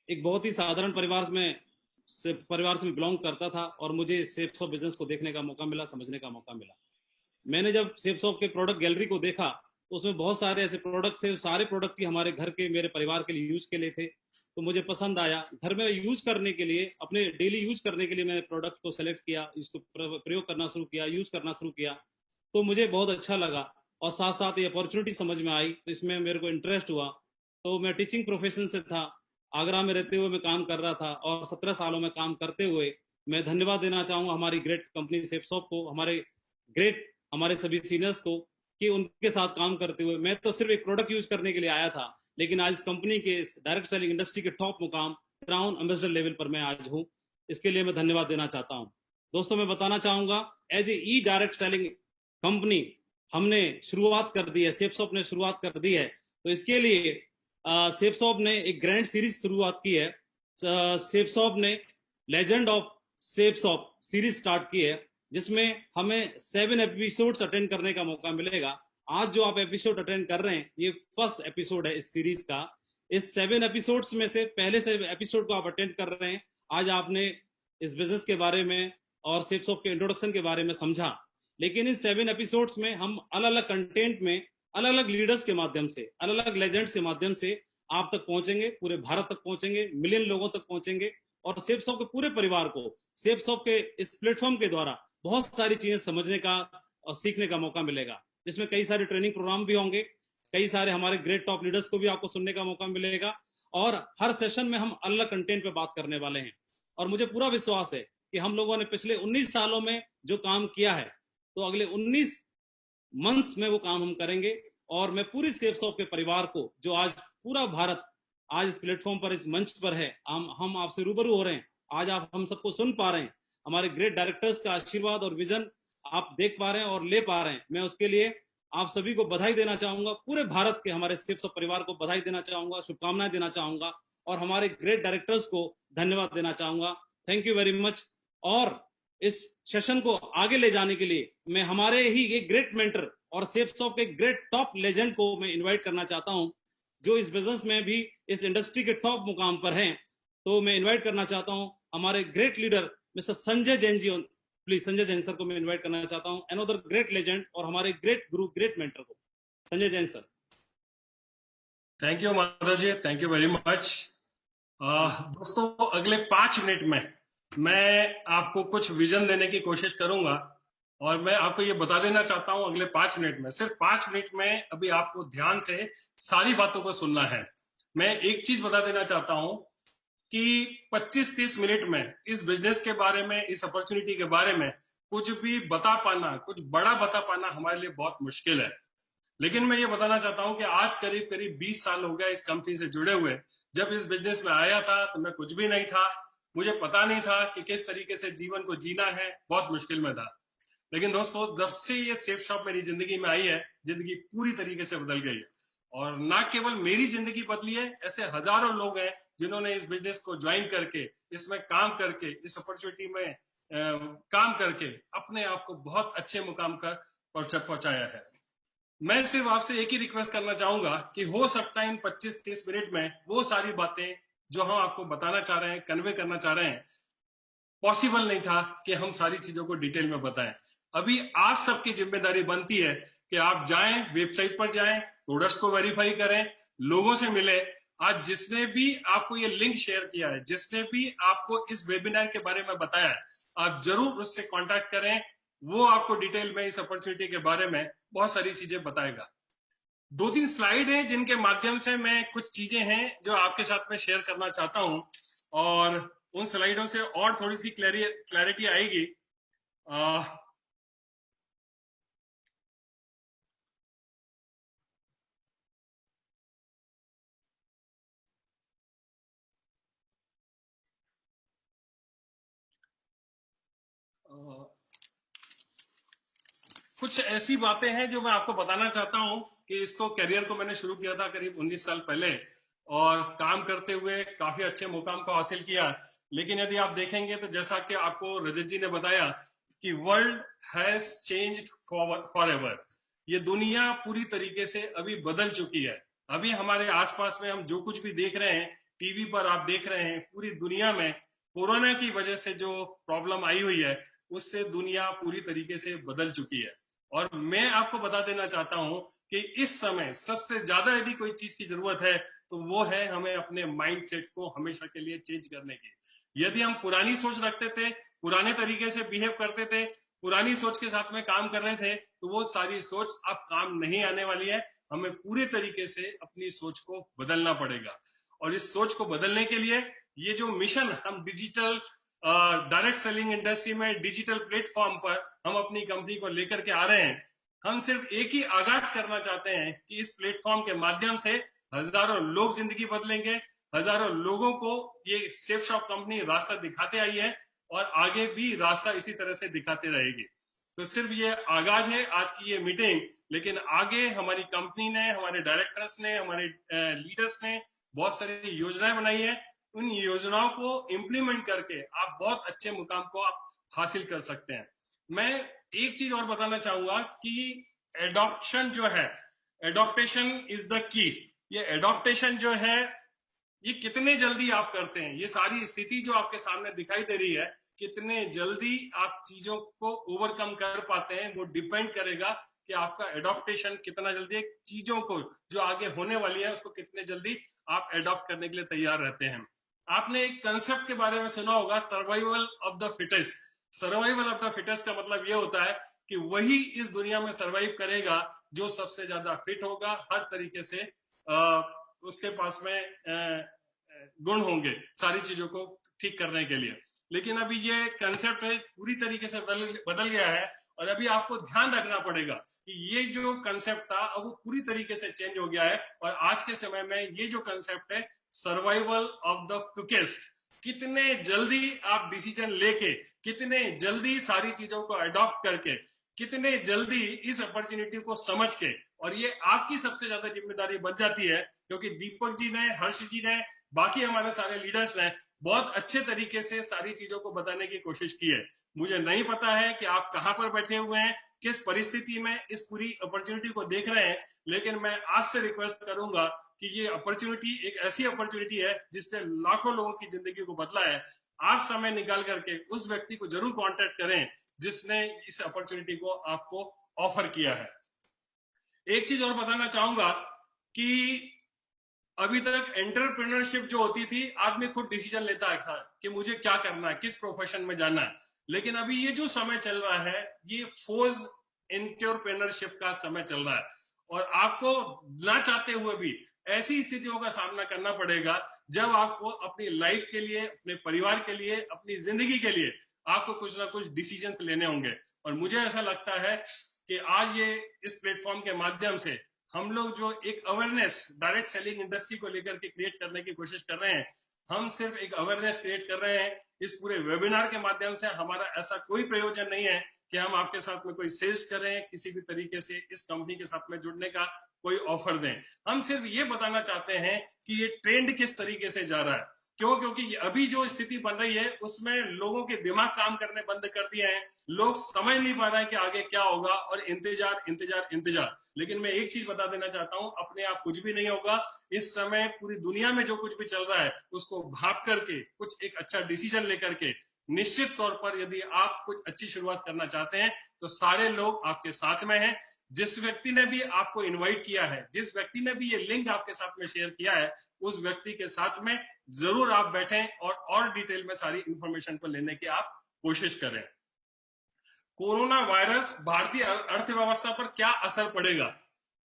एक बहुत ही साधारण परिवार से बिलोंग करता था और मुझे सेफसॉफ्ट बिजनेस को देखने का मौका मिला, समझने का मौका मिला। मैंने जब सेफसॉफ्ट के प्रोडक्ट गैलरी को देखा तो उसमें बहुत सारे ऐसे प्रोडक्ट थे, सारे प्रोडक्ट ही हमारे घर के, मेरे परिवार के लिए यूज के लिए थे। तो मुझे पसंद आया। घर में यूज करने के लिए, अपने डेली यूज करने के लिए मैंने प्रोडक्ट को सेलेक्ट किया, इसको प्रयोग करना शुरू किया, यूज करना शुरू किया, तो मुझे बहुत अच्छा लगा और साथ साथ ये अपॉर्चुनिटी समझ में आई तो इसमें मेरे को इंटरेस्ट हुआ। तो मैं टीचिंग प्रोफेशन से था, आगरा में रहते हुए मैं काम कर रहा था और 17 सालों में काम करते हुए मैं धन्यवाद देना चाहूंगा हमारी ग्रेट कंपनी सेफसॉफ्ट को, हमारे सभी सीनियर्स को, कि उनके साथ काम करते हुए मैं तो सिर्फ एक प्रोडक्ट यूज करने के लिए आया था, लेकिन आज इस कंपनी के डायरेक्ट सेलिंग इंडस्ट्री के टॉप मुकाम क्राउन एम्बेसडर लेवल पर मैं आज हूं। इसके लिए मैं धन्यवाद देना चाहता हूं। दोस्तों मैं बताना चाहूंगा, as a E direct selling company हमने शुरुआत कर दी है, सेफसॉफ्ट ने शुरुआत कर दी है। तो इसके लिए सेफ शॉप ने एक ग्रैंड सीरीज शुरुआत की है। सेफ शॉप ने legend of safe shop series start की है, जिसमें हमें 7 एपिसोड्स अटेंड करने का मौका मिलेगा। आज जो आप एपिसोड अटेंड कर रहे हैं, ये फर्स्ट एपिसोड है इस सीरीज का। इस 7 एपिसोड्स में से पहले से एपिसोड को आप अटेंड कर रहे हैं। आज आपने इस बिजनेस के बारे में और सेफ शॉप के इंट्रोडक्शन के बारे में समझा, लेकिन इन 7 एपिसोड्स में हम अलग अलग कंटेंट में अलग अलग लीडर्स के माध्यम से, अलग अलग लेजेंड्स के माध्यम से आप तक पहुंचेंगे, पूरे भारत तक पहुंचेंगे, मिलियन लोगों तक पहुंचेंगे और सेफ शॉप के पूरे परिवार को सेफ शॉप के इस प्लेटफॉर्म के द्वारा बहुत सारी चीजें समझने का और सीखने का मौका मिलेगा, जिसमें कई सारे ट्रेनिंग प्रोग्राम भी होंगे, कई सारे हमारे ग्रेट टॉप लीडर्स को भी आपको सुनने का मौका मिलेगा और हर सेशन में हम अलग कंटेंट पे बात करने वाले हैं। और मुझे पूरा विश्वास है कि हम लोगों ने पिछले 19 सालों में जो काम किया है, तो अगले 19 मंथ में वो काम हम करेंगे। और मैं पूरी सेफ शॉप के परिवार को, जो आज पूरा भारत आज इस प्लेटफॉर्म पर, इस मंच पर है, हम आपसे रूबरू हो रहे हैं, आज आप हम सबको सुन पा रहे हैं, हमारे ग्रेट डायरेक्टर्स का आशीर्वाद और विजन आप देख पा रहे हैं और ले पा रहे हैं। मैं उसके लिए आप सभी को बधाई देना चाहूंगा, पूरे भारत के हमारे सेफ शॉप परिवार को बधाई देना चाहूंगा, शुभकामनाएं देना चाहूंगा और हमारे ग्रेट डायरेक्टर्स को धन्यवाद देना चाहूंगा। Thank you very much. और इस सेशन को आगे ले जाने के लिए मैं हमारे ही एक ग्रेट मेंटर और सेफ शॉप के ग्रेट टॉप लेजेंड को मैं इनवाइट करना चाहता हूं, जो इस बिजनेस में भी इस इंडस्ट्री के टॉप मुकाम पर हैं। तो मैं इनवाइट करना चाहता हूं हमारे great leader mister Sanjay Jain ji. Please Sanjay Jain sir को मैं इनवाइट करना चाहता हूं, अनदर ग्रेट लेजेंड और हमारे ग्रेट गुरु, ग्रेट मेंटर को। Sanjay Jain sir. Thank you Madhav ji, thank you very much. दोस्तों, अगले 5 मिनट में मैं आपको कुछ विजन देने की कोशिश करूंगा और मैं आपको ये बता देना चाहता हूं, अगले 5 मिनट में, सिर्फ 5 मिनट में अभी आपको ध्यान से सारी बातों को सुनना है। मैं एक चीज बता देना चाहता हूं कि 25-30 मिनट में इस बिजनेस के बारे में, इस अपॉर्चुनिटी के बारे में कुछ भी बता पाना, कुछ बड़ा बता पाना हमारे लिए बहुत मुश्किल है। लेकिन मैं ये बताना चाहता हूं कि आज करीब करीब 20 साल हो गया इस कंपनी से जुड़े हुए। जब इस बिजनेस में आया था तो मैं कुछ भी नहीं था, मुझे पता नहीं था कि किस तरीके से जीवन को जीना है, बहुत मुश्किल में था। लेकिन दोस्तों, जब से ये सेफ शॉप मेरी जिंदगी में आई है, जिंदगी पूरी तरीके से बदल गई है। और ना केवल मेरी जिंदगी बदली है, ऐसे हजारों लोग हैं जिन्होंने इस बिजनेस को ज्वाइन करके, इसमें काम करके, इस अपॉर्चुनिटी में काम करके अपने आप को बहुत अच्छे मुकाम पर पहुंचाया है। मैं सिर्फ आपसे एक ही रिक्वेस्ट करना चाहूंगा कि हो सकता है इन 25-30 मिनट में वो सारी बातें जो हम आपको बताना चाह रहे हैं, कन्वे करना चाह रहे हैं, पॉसिबल नहीं था कि हम सारी चीजों को डिटेल में बताएं। अभी आप सबकी जिम्मेदारी बनती है कि आप जाएं, वेबसाइट पर जाएं, प्रोडक्ट्स को वेरीफाई करें, लोगों से मिले। आज जिसने भी आपको ये लिंक शेयर किया है, जिसने भी आपको इस वेबिनार के बारे में बताया है, आप जरूर उससे कांटेक्ट करें। वो आपको डिटेल में इस अपॉर्चुनिटी के बारे में बहुत सारी चीजें बताएगा। 2-3 स्लाइड है जिनके माध्यम से मैं कुछ चीजें हैं जो आपके साथ में शेयर करना चाहता हूं और उन स्लाइडों से और थोड़ी सी क्लैरिटी आएगी। कुछ ऐसी बातें हैं जो मैं आपको बताना चाहता हूं कि इसको करियर को मैंने शुरू किया था करीब 19 साल पहले और काम करते हुए काफी अच्छे मुकाम को हासिल किया। लेकिन यदि आप देखेंगे तो जैसा कि आपको रजत जी ने बताया कि world has changed for ever, ये दुनिया पूरी तरीके से अभी बदल चुकी है। अभी हमारे आसपास में हम जो कुछ भी देख रहे हैं, टीवी पर आप देख रहे हैं, पूरी दुनिया में कोरोना की वजह से जो प्रॉब्लम आई हुई है, उससे दुनिया पूरी तरीके से बदल चुकी है। और मैं आपको बता देना चाहता हूं कि इस समय सबसे ज्यादा यदि कोई चीज की जरूरत है तो वो है हमें अपने माइंडसेट को हमेशा के लिए चेंज करने की। यदि हम पुरानी सोच रखते थे, पुराने तरीके से बिहेव करते थे, पुरानी सोच के साथ में काम कर रहे थे, तो वो सारी सोच अब काम नहीं आने वाली है। हमें पूरे तरीके से अपनी सोच को बदलना पड़ेगा। और इस सोच को बदलने के लिए ये जो मिशन हम डिजिटल डायरेक्ट सेलिंग इंडस्ट्री में डिजिटल प्लेटफॉर्म पर हम अपनी कंपनी को लेकर के आ रहे हैं, हम सिर्फ एक ही आगाज करना चाहते हैं कि इस प्लेटफॉर्म के माध्यम से हजारों लोग जिंदगी बदलेंगे, हजारों लोगों को ये सेफ शॉप कंपनी रास्ता दिखाते आई है और आगे भी रास्ता इसी तरह से दिखाते रहेगी। तो सिर्फ ये आगाज है आज की ये मीटिंग लेकिन आगे हमारी कंपनी ने, हमारे डायरेक्टर्स ने, हमारे लीडर्स ने बहुत सारी योजनाएं बनाई है। उन योजनाओं को इम्प्लीमेंट करके आप बहुत अच्छे मुकाम को आप हासिल कर सकते हैं। मैं एक चीज और बताना चाहूंगा कि एडॉप्शन जो है, एडॉप्टेशन इज द की। ये एडॉप्टेशन जो है ये कितने जल्दी आप करते हैं, ये सारी स्थिति जो आपके सामने दिखाई दे रही है, कितने जल्दी आप चीजों को ओवरकम कर पाते हैं, वो डिपेंड करेगा कि आपका एडॉप्टेशन कितना जल्दी, चीजों को जो आगे होने वाली है उसको कितने जल्दी आप एडॉप्ट करने के लिए तैयार रहते हैं। आपने एक कंसेप्ट के बारे में सुना होगा, survival of the fittest. Survival of the fittest का मतलब ये होता है कि वही इस दुनिया में सर्वाइव करेगा जो सबसे ज्यादा फिट होगा, हर तरीके से उसके पास में गुण होंगे सारी चीजों को ठीक करने के लिए। लेकिन अभी ये कंसेप्ट पूरी तरीके से बदल गया है और अभी आपको ध्यान रखना पड़ेगा कि ये जो कंसेप्ट था अब वो पूरी तरीके से चेंज हो गया है। और आज के समय में ये जो कंसेप्ट है सर्वाइवल ऑफ द क्विकेस्ट, कितने जल्दी आप डिसीजन लेके, कितने जल्दी सारी चीजों को अडॉप्ट करके, कितने जल्दी इस अपॉर्चुनिटी को समझ के, और ये आपकी सबसे ज्यादा जिम्मेदारी बन जाती है क्योंकि दीपक जी ने, हर्ष जी ने, बाकी हमारे सारे लीडर्स ने बहुत अच्छे तरीके से सारी चीजों को बताने की कोशिश की है। मुझे नहीं पता है कि आप कहां पर बैठे हुए हैं, किस परिस्थिति में इस पूरी अपॉर्चुनिटी को देख रहे हैं, लेकिन मैं आपसे रिक्वेस्ट करूंगा कि ये अपॉर्चुनिटी एक ऐसी अपॉर्चुनिटी है जिसने लाखों लोगों की जिंदगी को बदला है। आप समय निकाल करके उस व्यक्ति को जरूर कांटेक्ट करें जिसने इस अपॉर्चुनिटी को आपको ऑफर किया है। एक चीज और बताना चाहूंगा कि अभी तक एंटरप्रेन्योरशिप जो होती थी, आदमी खुद डिसीजन लेता था कि मुझे क्या करना है, किस प्रोफेशन में जाना है। लेकिन अभी ये जो समय चल रहा है ये फोर्स एंटरप्रेन्योरशिप का समय चल रहा है और आपको ना चाहते हुए भी ऐसी स्थितियों का सामना करना पड़ेगा जब आपको अपनी लाइफ के लिए, अपने परिवार के लिए, अपनी जिंदगी के लिए आपको कुछ ना कुछ डिसीजंस लेने होंगे। और मुझे ऐसा लगता है कि आज ये इस प्लेटफॉर्म के माध्यम से हम लोग जो एक अवेयरनेस डायरेक्ट सेलिंग इंडस्ट्री को लेकर के क्रिएट करने की कोशिश कर रहे हैं, हम सिर्फ एक अवेयरनेस क्रिएट कर रहे हैं। इस पूरे वेबिनार के माध्यम से हमारा ऐसा कोई प्रयोजन नहीं है कि हम आपके साथ में कोई सेल्स करें, किसी भी तरीके से इस कंपनी के साथ में जुड़ने का कोई ऑफर दें। हम सिर्फ ये बताना चाहते हैं कि ये ट्रेंड किस तरीके से जा रहा है। क्यों? क्योंकि अभी जो स्थिति बन रही है उसमें लोगों के दिमाग काम करने बंद कर दिए हैं, लोग समझ नहीं पा रहे हैं कि आगे क्या होगा और इंतजार इंतजार इंतजार। लेकिन मैं एक चीज बता देना चाहता हूं, अपने आप कुछ भी नहीं होगा। इस समय पूरी दुनिया में जो कुछ भी चल रहा है उसको भाप करके कुछ एक अच्छा डिसीजन लेकर के निश्चित तौर पर यदि आप कुछ अच्छी शुरुआत करना चाहते हैं तो सारे लोग आपके साथ में हैं। जिस व्यक्ति ने भी आपको इनवाइट किया है, जिस व्यक्ति ने भी ये लिंक आपके साथ में शेयर किया है, उस व्यक्ति के साथ में जरूर आप बैठें और डिटेल में सारी इंफॉर्मेशन को लेने की आप कोशिश करें। कोरोना वायरस भारतीय अर्थव्यवस्था पर क्या असर पड़ेगा,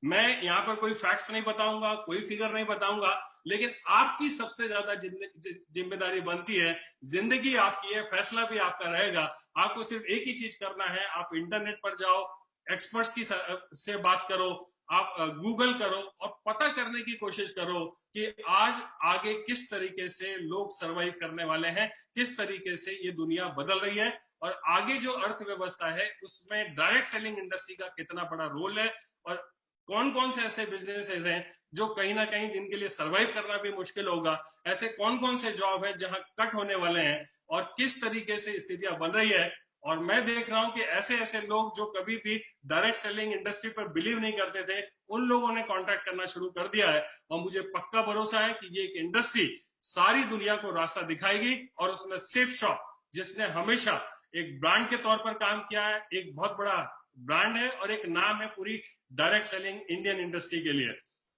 मैं यहाँ पर कोई फैक्ट्स नहीं बताऊंगा, कोई फिगर नहीं बताऊंगा, लेकिन आपकी सबसे ज्यादा जिम्मेदारी बनती है। जिंदगी आपकी है, फैसला भी आपका रहेगा। आपको सिर्फ एक ही चीज करना है, आप इंटरनेट पर जाओ, एक्सपर्ट्स की से बात करो, आप गूगल करो और पता करने की कोशिश करो कि आज आगे किस तरीके से लोग सरवाइव करने वाले हैं, किस तरीके से ये दुनिया बदल रही है और आगे जो अर्थव्यवस्था है उसमें डायरेक्ट सेलिंग इंडस्ट्री का कितना बड़ा रोल है और कौन कौन से ऐसे बिजनेसेस हैं जो कहीं ना कहीं जिनके लिए सरवाइव करना भी मुश्किल होगा, ऐसे कौन कौन से जॉब है जहां कट होने वाले हैं और किस तरीके से स्थितियां बन रही है। और मैं देख रहा हूं कि ऐसे ऐसे लोग जो कभी भी डायरेक्ट सेलिंग इंडस्ट्री पर बिलीव नहीं करते थे, उन लोगों ने कॉन्टैक्ट करना शुरू कर दिया है और मुझे पक्का भरोसा है कि ये एक इंडस्ट्री सारी दुनिया को रास्ता दिखाएगी। और उसमें सिर्फ शॉप, जिसने हमेशा एक ब्रांड के तौर पर काम किया है, एक बहुत बड़ा ब्रांड है और एक नाम है पूरी डायरेक्ट सेलिंग इंडियन इंडस्ट्री के लिए।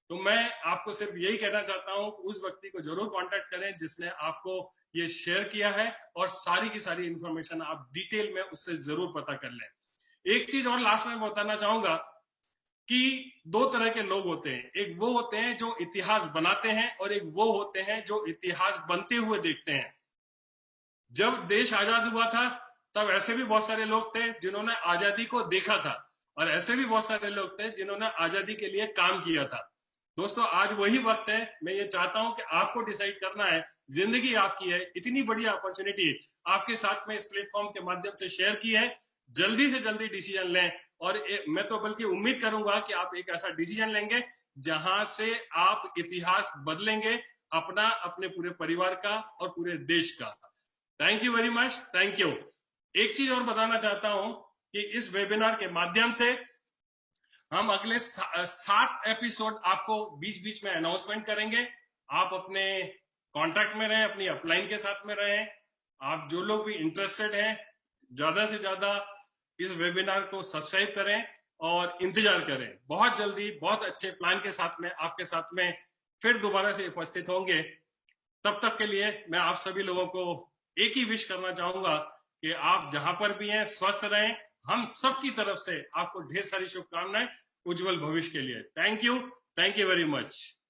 तो मैं आपको सिर्फ यही कहना चाहता हूं, उस व्यक्ति को जरूर कांटेक्ट करें जिसने आपको ये शेयर किया है और सारी की सारी इंफॉर्मेशन आप डिटेल में उससे जरूर पता कर लें। एक चीज और लास्ट में बताना चाहूंगा कि दो तरह के लोग होते हैं, एक वो होते हैं जो इतिहास बनाते हैं और एक वो होते हैं जो इतिहास बनते हुए देखते हैं। जब देश आजाद हुआ था तब ऐसे भी बहुत सारे लोग थे जिन्होंने आजादी को देखा था और ऐसे भी बहुत सारे लोग थे जिन्होंने आजादी के लिए काम किया था। दोस्तों, आज वही वक्त है, मैं ये चाहता हूं कि आपको डिसाइड करना है, जिंदगी आपकी है, इतनी बड़ी अपॉर्चुनिटी आपके साथ में इस प्लेटफॉर्म के माध्यम से शेयर की है, जल्दी से जल्दी डिसीजन लें और मैं तो बल्कि उम्मीद करूंगा कि आप एक ऐसा डिसीजन लेंगे जहां से आप इतिहास बदलेंगे, अपना, अपने पूरे परिवार का और पूरे देश का। Thank you very much, thank you. एक चीज और बताना चाहता हूं कि इस वेबिनार के माध्यम से हम अगले 7 एपिसोड आपको बीच बीच में अनाउंसमेंट करेंगे। आप अपने कॉन्टैक्ट में रहें, अपनी अपलाइन के साथ में रहें। आप जो लोग भी इंटरेस्टेड हैं, ज्यादा से ज्यादा इस वेबिनार को सब्सक्राइब करें और इंतजार करें। बहुत जल्दी बहुत अच्छे प्लान के साथ में आपके साथ में फिर दोबारा से उपस्थित होंगे। तब तक के लिए मैं आप सभी लोगों को एक ही विश करना चाहूंगा कि आप जहां पर भी हैं स्वस्थ रहें। हम सबकी तरफ से आपको ढेर सारी शुभकामनाएं उज्जवल भविष्य के लिए। Thank you very much.